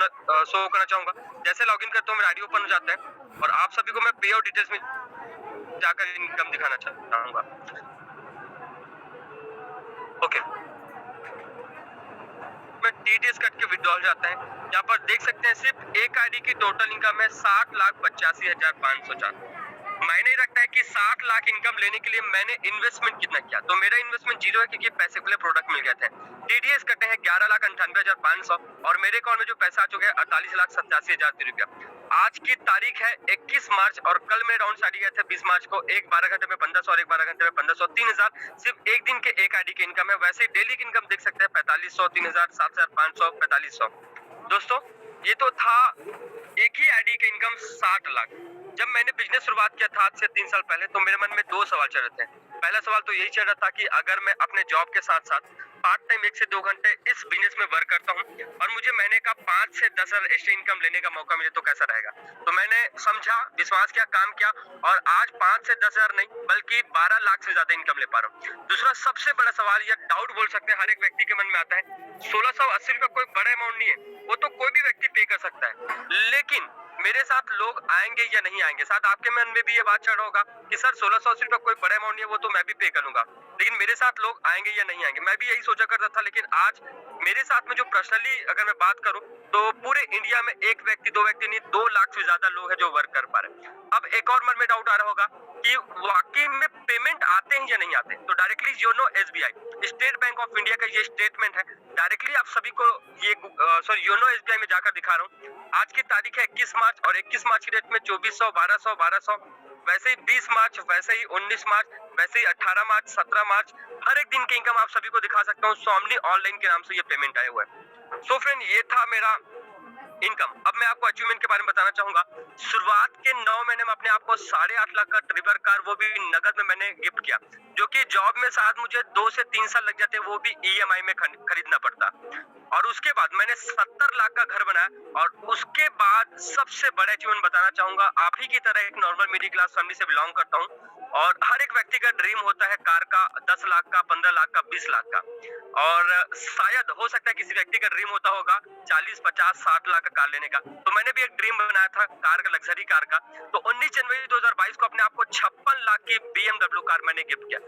करना चाहूंगा। जैसे लॉगिन करता हूँ मेरा आईडी ओपन हो जाता है और आप सभी को मैं पे आउट डिटेल्स में जाकर इनकम दिखाना चाहूंगा। ओके, में टीडीएस कट के विड्रॉल जाता है। यहाँ पर देख सकते हैं सिर्फ एक आईडी की टोटल इनकम है 60,85,504। मायने रखता है कि 60 लाख इनकम लेने के लिए मैंने इन्वेस्टमेंट कितना किया। तो मेरा इन्वेस्टमेंट 0 है क्योंकि पैसे के लिए प्रोडक्ट मिल गए थे। टीडीएस कटे हैं 11,98,500 और मेरे अकाउंट में जो पैसा आ चुका है 48,87,000 रुपया। आज की तारीख है 21 मार्च और कल मेरे राउंड आईडी गए थे 20 मार्च को। एक 12 घंटे में 1500 और एक 12 घंटे में 1500, 3000 सिर्फ एक दिन के एक आईडी की इनकम है। वैसे डेली की इनकम देख सकते हैं 4500, 3000, 7500, 4500। दोस्तों ये तो था एक ही आईडी की इनकम 60 लाख। जब मैंने बिजनेस शुरुआत किया था आज से 3 साल पहले, तो मेरे मन में 2 सवाल चल रहे थे। पहला सवाल तो यही चल रहा था कि अगर मैं अपने जॉब के साथ साथ पार्ट टाइम 1 से 2 घंटे इस बिजनेस में वर्क करता हूँ और मुझे महीने का 5 से 10 हजार एक्स्ट्रा इनकम लेने का मौका मिले तो कैसा रहेगा। तो मैंने समझा, विश्वास किया, काम किया और आज 5 से 10 हजार नहीं बल्कि 12 लाख से ज्यादा इनकम ले पा रहा हूँ। दूसरा सबसे बड़ा सवाल या डाउट बोल सकते हैं हर एक व्यक्ति के मन में आता है, 1680 रुपये कोई बड़ा अमाउंट नहीं है, वो तो कोई भी व्यक्ति पे कर सकता है, लेकिन मेरे साथ लोग आएंगे या नहीं आएंगे। शायद आपके मन में भी ये बात चढ़ होगा कि सर 1680 रुपये कोई बड़ा अमाउंट नहीं है, वो तो मैं भी पे कर लूंगा, लेकिन मेरे साथ लोग आएंगे या नहीं आएंगे। मैं भी यही सोचा करता था, लेकिन आज मेरे साथ में जो पर्सनली अगर मैं बात करूं तो पूरे इंडिया में एक व्यक्ति, 2 व्यक्ति नहीं, 2 लाख से ज्यादा लोग हैं जो वर्क कर पा रहे हैं। अब एक और मन में डाउट आ रहा होगा कि वाकई में पेमेंट आते हैं या नहीं आते। तो directly YONO SBI, state bank of India का ये स्टेटमेंट है, डायरेक्टली आप सभी को ये योनो एसबीआई में जाकर दिखा रहा हूँ। आज की तारीख है 21 मार्च और 21 मार्च की डेट में 2400, 1200, वैसे ही 20 मार्च, वैसे ही 19 मार्च, वैसे ही 18 मार्च, 17 मार्च, हर एक दिन के इनकम आप सभी को दिखा सकता हूँ। स्वामली ऑनलाइन के नाम से ये पेमेंट आया हुआ है। सो फ्रेंड, ये था मेरा इनकम। अब मैं आपको अचीवमेंट के बारे में बताना चाहूंगा। शुरुआत के 9 महीने में अपने आप को 8.5 लाख का ट्रिबर कार, वो भी नगद में मैंने गिफ्ट किया, जो कि जॉब में शायद मुझे 2 से 3 साल लग जाते, वो भी ईएमआई में खरीदना पड़ता। और उसके बाद मैंने 70 लाख का घर बनाया और उसके बाद सबसे बड़ा अचीवमेंट बताना चाहूंगा। आप ही की तरह एक नॉर्मल मिडिल क्लास फैमिली से बिलोंग करता हूँ और हर एक व्यक्ति का ड्रीम होता है कार का, 10 लाख का, 15 लाख का, 20 लाख का, और शायद हो सकता है किसी व्यक्ति का ड्रीम होता होगा 40, 50, 60 लाख का कार लेने का। तो मैंने भी एक ड्रीम बनाया था कार का, लग्जरी कार का। तो 19 जनवरी 2022 को अपने आप को 56 लाख की BMW कार मैंने गिफ्ट किया।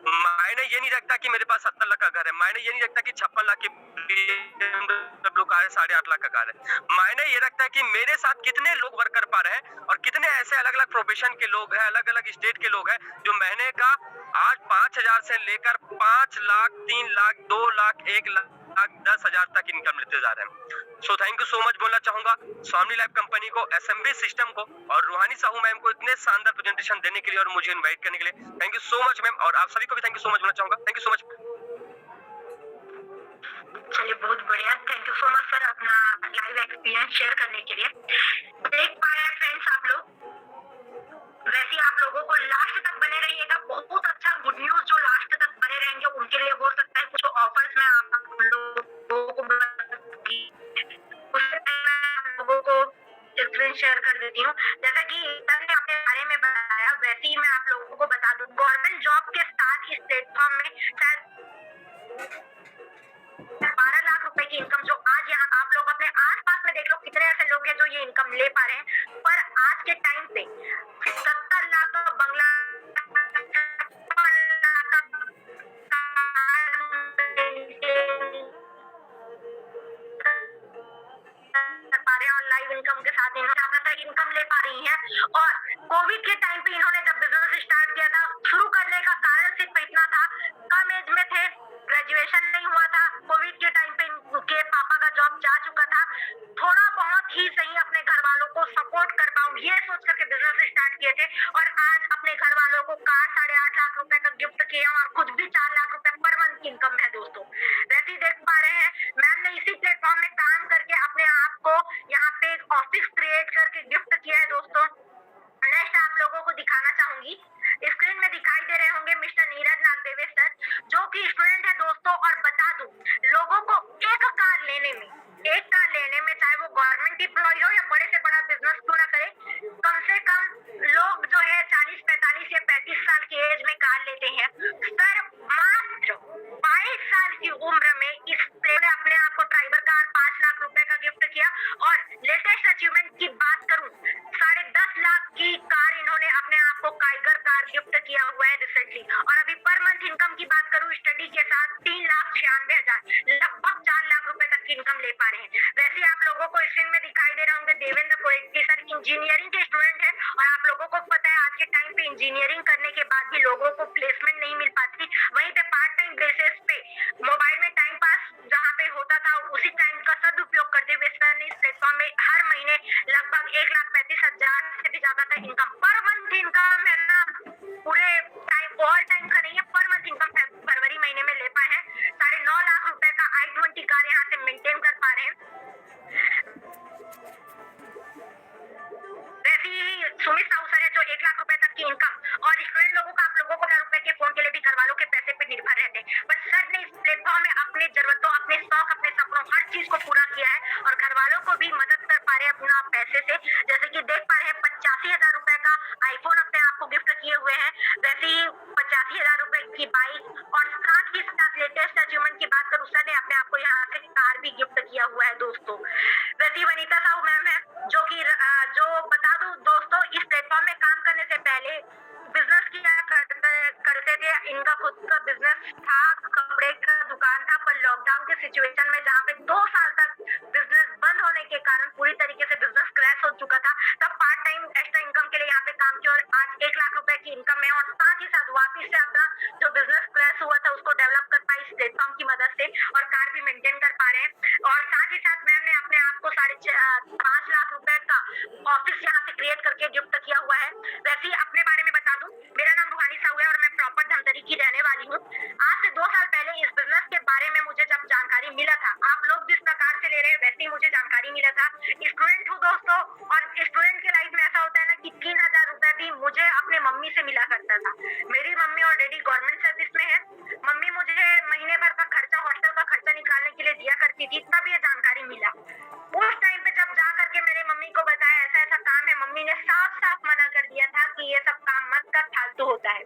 मायने ये नहीं रखता कि मेरे पास 70 लाख का घर है, मायने ये नहीं रखता कि 56 लाख की BMW कार है, 8.5 लाख का कार है। मायने ये रखता है कि मेरे साथ कितने लोग वर्क कर पा रहे हैं और कितने ऐसे अलग अलग प्रोफेशन के लोग हैं, अलग अलग स्टेट के लोग हैं, जो महीने का आज 5,000 से लेकर 5 लाख, 3 लाख, 2 लाख, 1 लाख, 10,000 तक इनकम लेते जा रहे हैं। So thank you so much बोलना चाहूंगा स्वामी लाइफ कंपनी को, एसएमबी सिस्टम को और रूहानी साहू मैम को इतने शानदार प्रेजेंटेशन देने के लिए और मुझे इनवाइट करने के लिए। Thank you so much ma'am, और आप सभी को भी थैंक यू सो मच बोलना चाहूंगा। Thank you so much. चलिए, बहुत बढ़िया, thank you so much sir अपना लाइव एक्सपीरियंस शेयर करने के लिए। देख पाए फ्रेंड्स आप लोग, वैसे आप लोगों को लास्ट तक बने रहिएगा। बहुत अच्छा गुड न्यूज जो लास्ट तक बने रहेंगे उनके लिए हो सकता है कुछ ऑफर्स में आप लोगों को एक्सपीरियंस शेयर कर देती हूँ। जैसा कि सर ने अपने बारे में बताया, वैसे ही मैं आप लोगों को बता दूं, गवर्नमेंट जॉब के साथ इस प्लेटफॉर्म में शायद 12 लाख रुपए की इनकम, जो आज यहाँ आप लोग अपने आसपास में देख लो कितने ऐसे लोग हैं जो ये इनकम ले पा रहे हैं। पर आज के टाइम पे 70 लाख का बंगला, 56 लाख का पा रहे हैं और लाइव इनकम के साथ इन्होंने इनकम ले पा रही हैं। और कोविड के टाइम पे इन्होंने जब बिजनेस स्टार्ट किया था, शुरू करने का कारण सिर्फ इतना था, कम एज में थे, ग्रेजुएशन नहीं हुआ था, कोविड के टाइम पे इनके पापा का जॉब जा चुका था, थोड़ा बहुत ही सही अपने घर वालों को सपोर्ट कर पाऊं ये सोच करके बिजनेस स्टार्ट किए थे। और आज अपने घर वालों को कार 8.5 लाख रुपए का गिफ्ट किया और खुद भी 4 लाख रुपए पर मंथ की इनकम है दोस्तों। वैसे ही देख पा रहे हैं, मैम ने इसी प्लेटफॉर्म में काम करके अपने आप को यहाँ पे एक ऑफिस क्रिएट करके गिफ्ट किया है दोस्तों। नेक्स्ट आप लोगों को दिखाना चाहूंगी, स्क्रीन में दिखाई दे रहे होंगे मिस्टर नीरज नागदेवे सर, जो कि स्टूडेंट है दोस्तों। और बता दूं, लोगों को एक कार लेने में चाहे वो गवर्नमेंट एम्प्लॉय हो या बड़े से बड़ा बिजनेस क्यों ना करे, कम से कम लोग जो है 40, 45 या 35 साल की एज में कार लेते हैं। सर मात्र 22 साल की उम्र में इस प्ले ने अपने आप को ट्राइबर कार 5 लाख रुपए का गिफ्ट किया। और लेटेस्ट अचीवमेंट की बात करूं, 10.5 लाख की कार इन्होंने अपने आप को काइगर कार गिफ्ट किया हुआ है रिसेंटली। और अभी पर मंथ इनकम की बात करूं, स्टडी के साथ 3,96,000, लगभग 4 लाख रुपए तक की इनकम ले पा रहे हैं। वैसे आप लोगों को स्क्रीन में दिखाई दे रहे होंगे देवेंद्र कोरेटी सर, इंजीनियरिंग के स्टूडेंट है। और आप लोगों को पता है आज के टाइम पे इंजीनियरिंग करने के बाद भी लोगों को प्लेसमेंट नहीं मिल पाती, वहीं पे पार्ट टाइम बेसिस पे मोबाइल में टाइम पास जहाँ पे होता था उसी टाइम का सदुपयोग करते हुए सर ने इस प्लेटफॉर्म में हर महीने लगभग 1,35,000 से भी ज्यादा का इनकम पर मंथ इनकम है ना, पूरे टाइम ऑल टाइम का नहीं है, पर मंथ इनकम फरवरी महीने में ले पाए हैं। 9.5 लाख रुपए का i20 कार यहाँ से मेंटेन कर पा रहे हैं। वैसे ही सुमित साहू सर है जो 1 लाख रुपए तक की इनकम, और स्टूडेंट लोगों का आप लोगों को ₹1,000 के फोन के लिए भी घर वालों के पैसे पे निर्भर रहते हैं। बट सर ने अपनी जरूरतों, अपने शौक, अपने सपनों, हर चीज को पूरा किया है और घर वालों को भी मदद कर पा रहे हैं अपना पैसे से। जैसे कि देख पा रहे हैं 85,000 रुपए का आईफोन अपने आप को गिफ्ट किए हुए हैं, वैसे ही 85,000 रुपए की बाइक और साथ ही साथ लेटेस्ट अचीवमेंट की बात करूं, सर ने अपने आप को यहाँ से कार भी गिफ्ट किया हुआ है दोस्तों। वैसे ही वनीता साहू मैम है जो कि जो बता दूं दोस्तों, इस प्लेटफॉर्म में काम करने से पहले बिजनेस किया करते थे। इनका खुद का बिजनेस था, कपड़े का दुकान था, पर लॉकडाउन के सिचुएशन में जहाँ पे 2 साल तक बिजनेस बंद होने के कारण पूरी तरीके से बिजनेस क्रैश हो चुका था, तब पार्ट टाइम एक्स्ट्रा इनकम के लिए यहाँ पे काम किया और आज 1 लाख रुपए की इनकम है और साथ ही साथ वापिस से अपना जो बिजनेस क्रैश हुआ था उसको डेवलप कर पाई इस प्लेटफॉर्म की मदद से और कार भी मेंटेन कर पा रहे हैं। और साथ ही साथ मैम ने अपने आप को 5.5 लाख रुपए का ऑफिस यहाँ से क्रिएट करके गिफ्ट किया हुआ है। वैसे ही अपने बारे में बता दूं, मेरा नाम रूहानी साहू है और मैं प्रॉपर धमतरी की रहने वाली हूँ। आज से 2 साल पहले इस बिजनेस के बारे में मुझे जब जानकारी मिला था, आप लोग जिस प्रकार से ले रहे हैं वैसे ही मुझे जानकारी मिला था। स्टूडेंट हूँ दोस्तों और स्टूडेंट के लाइफ में ऐसा होता है ना कि 3,000 रुपए भी मुझे अपने मम्मी से मिला करता था। मेरी मम्मी ऑलरेडी गवर्नमेंट सर्विस में है, मम्मी मुझे महीने भर का खर्चा, हॉस्टल का खर्चा निकालने के लिए दिया करती थी, तब ये जानकारी मिला। उस टाइम पे जब जा करके मैंने मम्मी को बताया ऐसा ऐसा काम है, मम्मी ने साफ साफ मना कर दिया था कि ये सब काम मत कर, फालतू होता है।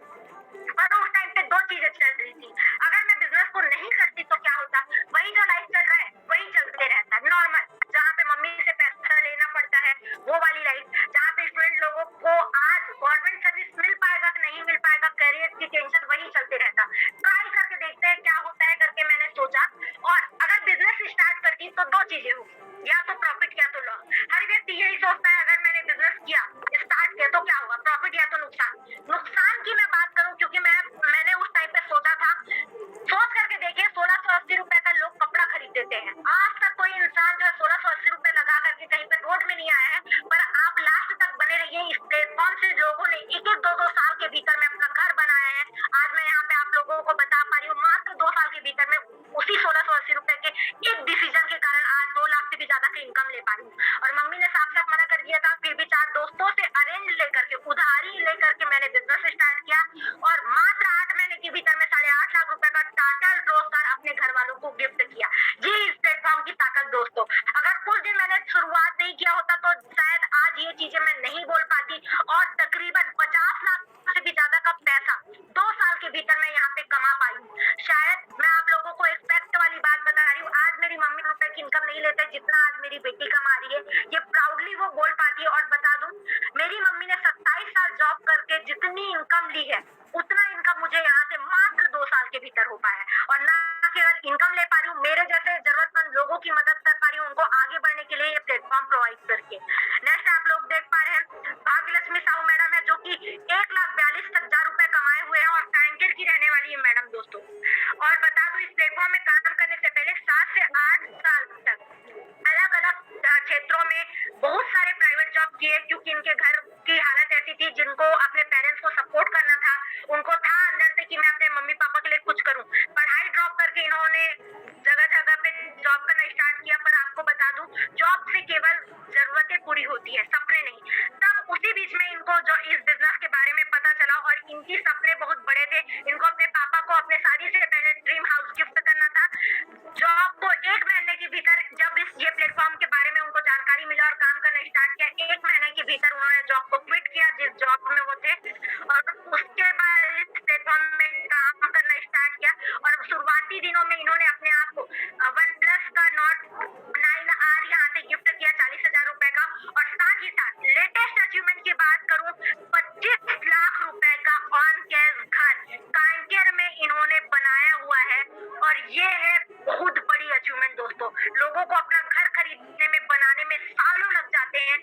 और उस टाइम पे 2 चीजें चल रही थी, अगर मैं बिजनेस को नहीं करती तो क्या होता, वही जो लाइफ चल रहा है वही चलते रहता है नॉर्मल, जहाँ पे मम्मी से पैसा लेना पड़ता है वो वाली लाइफ, जहाँ पे स्टूडेंट लोगों को आज गवर्नमेंट सर्विस मिल पाएगा कि नहीं मिल पाएगा, करियर की टेंशन वही चलते रहता। ट्राई करके देखते हैं क्या होता है करके मैंने सोचा, और अगर बिजनेस स्टार्ट करती तो 2 चीजें होगी, या तो प्रॉफिट या तो लॉस। हर व्यक्ति यही सोचता है अगर मैंने बिजनेस किया, स्टार्ट किया तो क्या होगा, प्रॉफिट या तो नुकसान। नुकसान की मैं बात करूं, क्योंकि मैंने उस टाइम पे सोचा था, सोच करके देखिए 1680 रुपए का लोग कपड़ा खरीद देते हैं, आज तक कोई इंसान जो है 1680 रुपए लगा करके कहीं पे रोड में नहीं आया है। पर आप लास्ट तक बने रहिए, इस प्लेटफॉर्म से लोगों ने 1-1, 2-2 साल के भीतर में अपना घर बनाया है। आज मैं यहाँ पे आप लोगों को बता पा रही हूँ, मात्र 2 साल के भीतर में उसी 1680 रुपए के एक डिसीजन के कारण आज 2 लाख से भी ज्यादा की इनकम ले पा रही हूँ। और मम्मी ने साफ साफ मना कर दिया था, फिर भी 4 दोस्तों से अरेंज लेकर के, उधारी लेकर के मैंने बिजनेस स्टार्ट किया और मात्र 8 महीने के भीतर में 8.5 लाख रुपए का टाटा रोजगार अपने घर वालों को गिफ्ट किया। ये इस प्लेटफॉर्म की ताकत दोस्तों। अगर कुछ दिन मैंने शुरुआत नहीं किया होता तो शायद आज ये चीजें मैं नहीं बोल पाती और तकरीबन 50 लाख से भी ज्यादा का पैसा 2 साल के भीतर मैं यहाँ पे कमा पाई हूँ। शायद मैं आप लोगों को एक फैक्ट वाली बात बता रही हूँ, आज मेरी मम्मी रुपए की इनकम नहीं लेते जितना आज मेरी बेटी कमा रही है, ये प्राउडली वो बोल पाती है। और बता दूं, मेरी मम्मी ने 27 साल जॉब करके जितनी इनकम ली है उतना इनकम मुझे यहाँ से मात्र 2 साल के भीतर हो पाया है। और ना केवल इनकम ले पा रही हूँ, मेरे जैसे जरूरतमंद लोगों की मदद कर पा रही हूँ, उनको आगे बढ़ने के लिए ये प्लेटफॉर्म प्रोवाइड करके। नेक्स्ट आप लोग देख पा रहे हैं भाग्यलक्ष्मी साहू मैडम है, जो कि 1,42,000 रुपए कमाए हुए हैं और कांकेर की रहने वाली है मैडम दोस्तों। और बता दूं, इस प्लेटफॉर्म में काम करने से पहले 7 से 8 साल तक अलग अलग क्षेत्रों में बहुत सारे प्राइवेट जॉब किए, क्योंकि इनके घर की हालत ऐसी थी, जिनको अपने पेरेंट्स को सपोर्ट करना था, उनको था अंदर से कि मैं अपने मम्मी पापा के लिए कुछ करूं। पढ़ाई ड्रॉप करके इन्होंने जगह जगह पे जॉब करना स्टार्ट किया। पर आपको बता दूं, जॉब से केवल जरूरतें पूरी होती है, सपने नहीं। तब उसी बीच में इनको जो इस बिजनेस के बारे में पता चला और इनकी सपने बहुत बड़े थे। इनको अपने पापा को अपने शादी से पहले ड्रीम हाउस गिफ्ट करना था। जॉब को 1 महीने के भीतर जब ये प्लेटफॉर्म के बारे में उनको जानकारी मिला और काम करना स्टार्ट किया, 1 महीने के भीतर उन्होंने जॉब को क्विट किया जिस जॉब में वो थे, और उसके बाद इस प्लेटफॉर्म में काम करना स्टार्ट किया। और शुरुआती दिनों में इन्होंने अपने आप को OnePlus का Nord 9R यहाँ से गिफ्ट किया 40,000 रुपए का। और साथ ही साथ लेटेस्ट अचीवमेंट की बात करूं, 25 लाख रुपए का ऑन कैश घर कांकेर में इन्होंने बनाया हुआ है। और ये है बहुत बड़ी अचीवमेंट दोस्तों। लोगों को अपना घर खरीदने में, बनाने में सालों लग जाते हैं।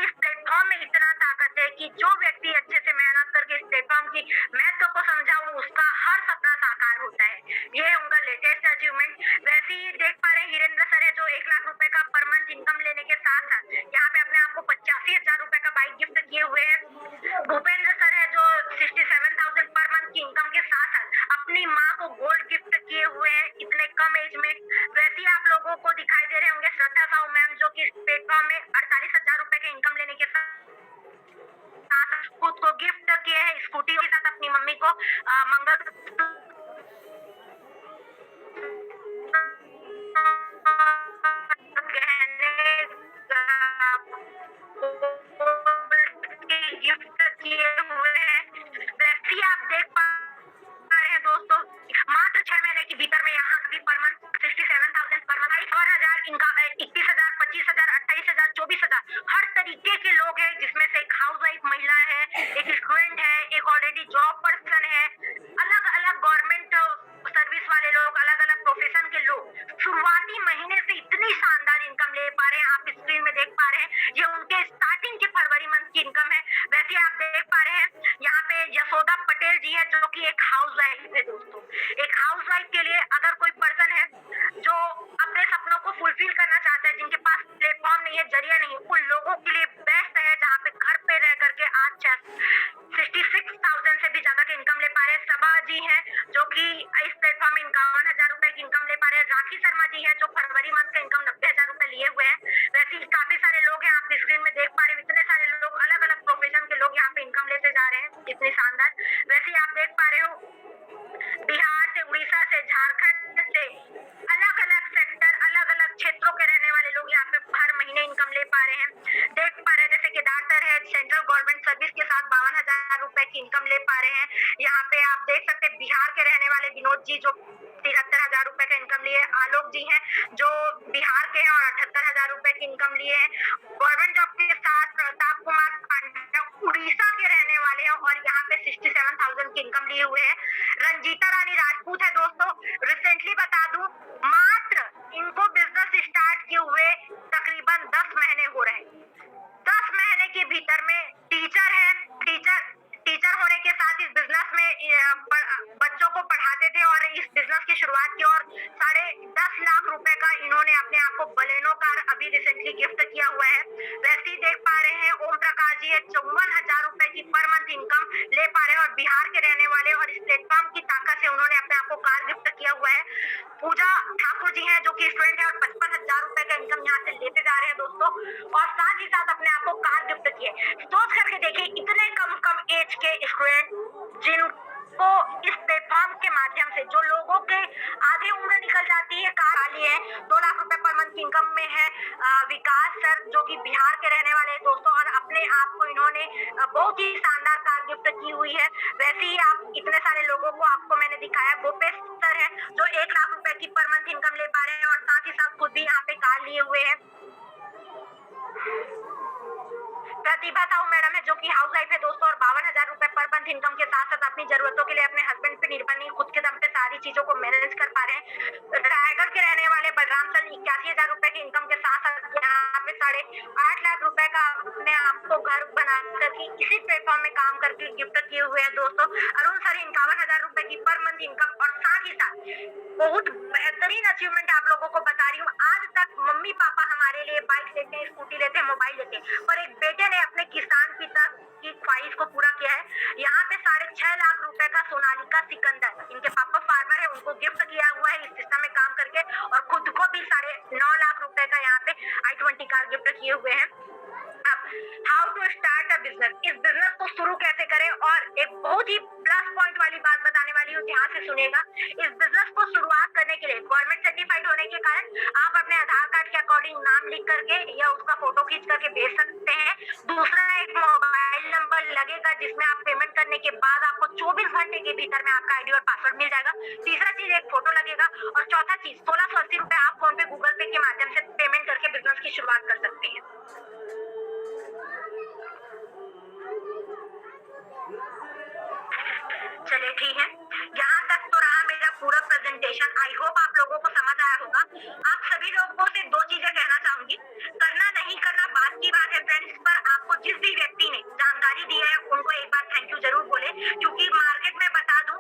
इस प्लेटफॉर्म में इतना ताकत है कि जो व्यक्ति अच्छे से मेहनत करके इस प्लेटफॉर्म की महत्व को समझा, उसका हर सपना साकार होता है। ये है उनका लेटेस्ट अचीवमेंट। वैसे ही देख पा रहे हैं हिरेंद्र सर है, जो 1 लाख रुपए का पर मंथ इनकम लेने के साथ साथ यहाँ पे अपने आप को 85,000 रुपए का बाइक गिफ्ट किए हुए हैं। भूपेंद्र सर है, जो 67,000 पर मंथ की इनकम के साथ साथ अपनी माँ को गोल्ड गिफ्ट किए हुए हैं इतने कम एज में। वैसे ही आप लोगों को दिखाई दे रहे होंगे श्रद्धा साहू मैम, जो कि इस प्लेटफॉर्म में 48,000 रुपए के इनकम लेने के साथ खुद को गिफ्ट किए हैं स्कूटी के साथ अपनी मम्मी को मंगल किए हुए हैं। वैसे ही आप देख पा रहे हैं दोस्तों, मात्र 6 महीने के भीतर में यहाँ भी पर मंथ 67,000 पर मंथ, और 1000 इनका 21,000, 25,000, 28,000, 24,000 हर तरीके के लोग हैं, जिसमें से एक हाउसवाइफ महिला है, एक स्टूडेंट है, एक ऑलरेडी जॉब पर्सन है, अलग-अलग गवर्नमेंट सर्विस वाले लोग, अलग-अलग प्रोफेशन के लोग शुरुआती महीने से इतनी शानदार इनकम ले पा रहे हैं। आप स्क्रीन में देख पा रहे हैं, ये उनके स्टार्टिंग के फरवरी मंथ की इनकम है। वैसे आप देख पा रहे हैं यहाँ पे यशोदा पटेल जी है, जो कि एक हाउसवाइफ है दोस्तों। एक हाउसवाइफ के लिए अगर कोई पर्सन है जो अपने सपनों को फुलफिल करना चाहता है, जिनके पास प्लेटफॉर्म नहीं है, जरिया नहीं है, उन लोगों के लिए बेस्ट है, जहाँ पे घर पे रह करके आज 66,000 से भी ज्यादा की इनकम ले पा रहे हैं। सबा जी हैं, जो कि इस प्लेटफॉर्म में 51,000 रुपए की इनकम ले पा रहे हैं। राखी शर्मा जी है, जो फरवरी मंथ का इनकम 90,000 रुपए लिए हुए हैं। वैसे ही काफी सारे लोग हैं, आप स्क्रीन में देख पा रहे हैं, इतने सारे लोग, अलग अलग प्रोफेशन के लोग यहाँ पे इनकम लेते जा रहे हैं, इतनी शानदार। वैसे ही आप देख पा रहे हो, बिहार से, उड़ीसा से, झारखंड से, अलग अलग सेक्टर, अलग अलग क्षेत्रों के रहने वाले लोग यहाँ पे हर महीने इनकम ले पा रहे हैं। देख पा रहे हैं, जैसे केदार सर है, सेंट्रल गवर्नमेंट सर्विस के साथ 52,000 रुपए की इनकम ले पा रहे हैं। यहाँ पे आप देख सकते हैं बिहार के रहने वाले विनोद जी, जो 73,000 रुपए का इनकम लिए। आलोक जी हैं, जो बिहार के हैं और 78,000 रुपए की इनकम लिए हैं। गवर्नमेंट जॉब के साथ प्रताप कुमार पांड्या उड़ीसा के रहने वाले हैं और यहाँ पे 67,000 की इनकम लिए हुए हैं। रंजीता रानी राजपूत है दोस्तों, रिसेंटली बता दूं, मात्र इनको बिजनेस स्टार्ट किए हुए तकरीबन 10 महीने हो रहे हैं। 10 महीने के भीतर में टीचर है, टीचर होने के साथ इस बिजनेस में बच्चों को पढ़ाते थे और इस बिजनेस की शुरुआत की, और 10.5 लाख रुपए का इन्होंने अपने आप को बलेनो कार अभी रिसेंटली गिफ्ट किया हुआ है। वैसे ही देख पा रहे हैं, ओम प्रकाश जी है, 54,000 रुपए की पर मंथ इनकम ले पा रहे हैं और बिहार के रहने वाले, और इस प्लेटफॉर्म की ताकत से उन्होंने अपने आप को कार गिफ्ट किया हुआ है। पूजा ठाकुर जी हैं, जो कि स्टूडेंट है और 55,000 रुपए का इनकम यहाँ से लेते जा रहे हैं दोस्तों, और साथ ही साथ अपने आप को कार गिफ्ट किए। सोच करके देखिए, इतने कम एज के स्टूडेंट जिनको इस प्लेटफॉर्म के माध्यम से, जो लोगों के आधे उम्र निकल जाती है, कार लिए हैं, 2 लाख रुपए पर मंथ की इनकम में है। विकास सर, जो कि बिहार के रहने वाले हैं दोस्तों, और अपने आप को इन्होंने बहुत ही शानदार कार गिफ्ट की हुई है। वैसे ही आप इतने सारे लोगों को आपको मैंने दिखाया। गोपेश सर है, जो 1 लाख रुपए की पर मंथ इनकम ले पा रहे हैं और साथ ही साथ खुद भी यहाँ पे कार लिए हुए हैं। प्रतिभा साहू मैडम है, जो कि हाउस वाइफ है दोस्तों, और 52,000 रुपए पर मंथ इनकम के साथ साथ अपनी जरूरतों के लिए अपने हस्बैंड पे निर्भर नहीं, खुद के दम पे सारी चीजों को मैनेज कर पा रहे हैं। रायगढ़ के रहने वाले बलराम सर, 81,000 रुपए की इनकम के साथ साथ यहाँ पे 8.5 लाख रुपए का अपने आपको घर बना करके इसी प्लेटफॉर्म में काम करके गिफ्ट किए हुए हैं दोस्तों। अरुण सर, 51,000 रुपए की पर मंथ इनकम, और साथ ही साथ बहुत बेहतरीन अचीवमेंट आप लोगों को बता रही हूँ। आज तक मम्मी पापा हमारे लिए बाइक लेते हैं, स्कूटी लेते हैं, मोबाइल लेते हैं, और एक बेटे ने अपने किसान पिता की ख्वाहिश को पूरा किया है। यहाँ पे 6.5 लाख रुपए का सोनालिका सिकंदर, इनके पापा फार्मर है, उनको गिफ्ट किया हुआ है इस सिस्टम में काम करके, और खुद को भी 9.5 लाख रुपए का यहाँ पे i20 कार गिफ्ट किए हुए हैं। अब how to start a business, इस बिजनेस को शुरू कैसे करें, और एक बहुत ही प्लस पॉइंट वाली बात बताने वाली हूँ, ध्यान से सुनेगा। इस बिजनेस को शुरुआत करने के लिए गवर्नमेंट सर्टिफाइड होने के कारण आप अपने आधार कार्ड के अकॉर्डिंग नाम लिख करके या उसका फोटो खींच करके भेज सकते हैं। दूसरा, एक मोबाइल नंबर लगेगा, जिसमें आप पेमेंट करने के बाद आपको 24 घंटे के भीतर में आपका आईडी और पासवर्ड मिल जाएगा। तीसरा चीज, एक फोटो लगेगा, और चौथा चीज, 1680 रुपए आप फोन पे, गूगल पे के माध्यम से पेमेंट करके बिजनेस की शुरुआत कर सकते हैं। चलिए ठीक है, यहाँ तक तो रहा मेरा पूरा प्रेजेंटेशन। आई होप आप लोगों को समझ आया होगा। आप सभी लोगों से 2 चीजें कहना चाहूंगी। करना नहीं करना बात की बात है फ्रेंड्स, पर आपको जिस भी व्यक्ति ने जानकारी दी है उनको एक बार थैंक यू जरूर बोले, क्योंकि मार्केट में बता दूं,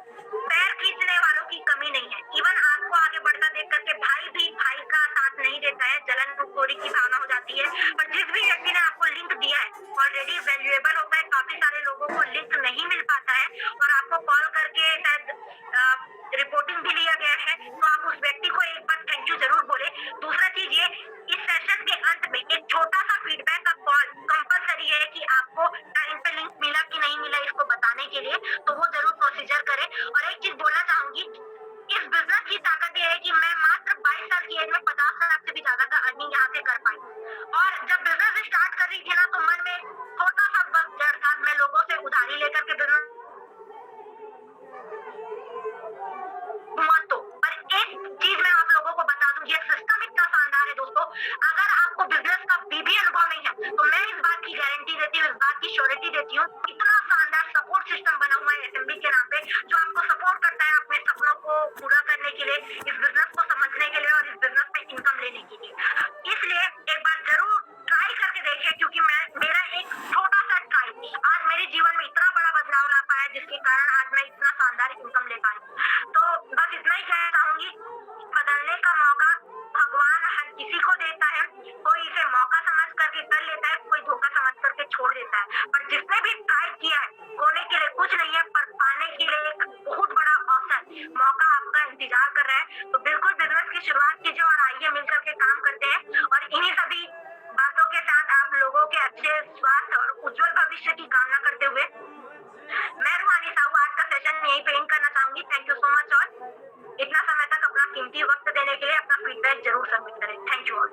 पैर खींचने वालों की कमी नहीं है। इवन आपको आगे बढ़ता देख करके भाई भी भाई का साथ नहीं देता है, जलन खोरी की भावना हो जाती है। पर जिस भी व्यक्ति ने आपको लिंक दिया है, ऑलरेडी वैल्यूएबल होता है। काफी सारे लोगों को लिंक नहीं मिल पाता है और आपको कॉल करके शायद रिपोर्टिंग भी लिया गया है, तो आप उस व्यक्ति को एक बार थैंक यू जरूर बोले। दूसरा चीज ये, इस सेशन के अंत में एक छोटा सा फीडबैक का कॉल कंपलसरी है कि आपको टाइम पे लिंक मिला कि नहीं मिला इसको बताने के लिए, तो वो जरूर प्रोसीजर करें। और एक चीज बोलना चाहूंगी, इस बिजनेस की ताकत ये है कि मैं मात्र 22 साल की एज में 50 लाख से भी ज्यादा का अर्निंग यहाँ से कर पाई। और जब बिजनेस स्टार्ट कर रही थी ना, तो मन में छोटा सा बस डर था, मैं लोगों से उधारी लेकर के बिजनेस मत दो। पर एक चीज मैं आप लोगों को बता दूं, ये सिस्टम इतना शानदार है दोस्तों, अगर आपको बिजनेस का भी अनुभव नहीं है तो मैं इस बात की गारंटी देती हूँ, इस बात की श्योरिटी देती हूँ, इतना शानदार सपोर्ट सिस्टम बना हुआ है एसएमबी के नाम पे, जो आपको सपोर्ट करता है अपने सपनों को पूरा करने के लिए, इस बिजनेस को समझने के लिए और इस बिजनेस में इनकम लेने के लिए। इसलिए एक बार जरूर ट्राई करके देखिए, क्योंकि मेरा एक छोटा सा ट्राई आज मेरे जीवन में इतना बड़ा बदलाव ला पाया, जिसके कारण आज मैं इतना शानदार इनकम ले पाई। तो बस इतना ही कहना चाहूंगी, बदलने का मौका भगवान हर किसी को देता है, कोई इसे मौका समझ करके कर लेता है, कोई धोखा समझ करके छोड़ देता है, पर जिसने भी ट्राई किया है, होने के लिए कुछ नहीं है, पर पाने के लिए एक बहुत बड़ा अवसर मौका आपका इंतजार कर रहा है। तो बिल्कुल बिजनेस की शुरुआत कीजिए और आइए मिलकर के काम करते हैं, और इन्हीं सभी बातों के साथ आप लोगों के अच्छे स्वास्थ्य और उज्जवल भविष्य की कामना करते हुए मैं रूहानी साहू आज का सेशन यहीं पे एंड करना चाहूंगी। थैंक यू सो मच, और इतना समय तक अपना कीमती वक्त देने के लिए अपना फीडबैक जरूर सबमिट करें। Thank you all.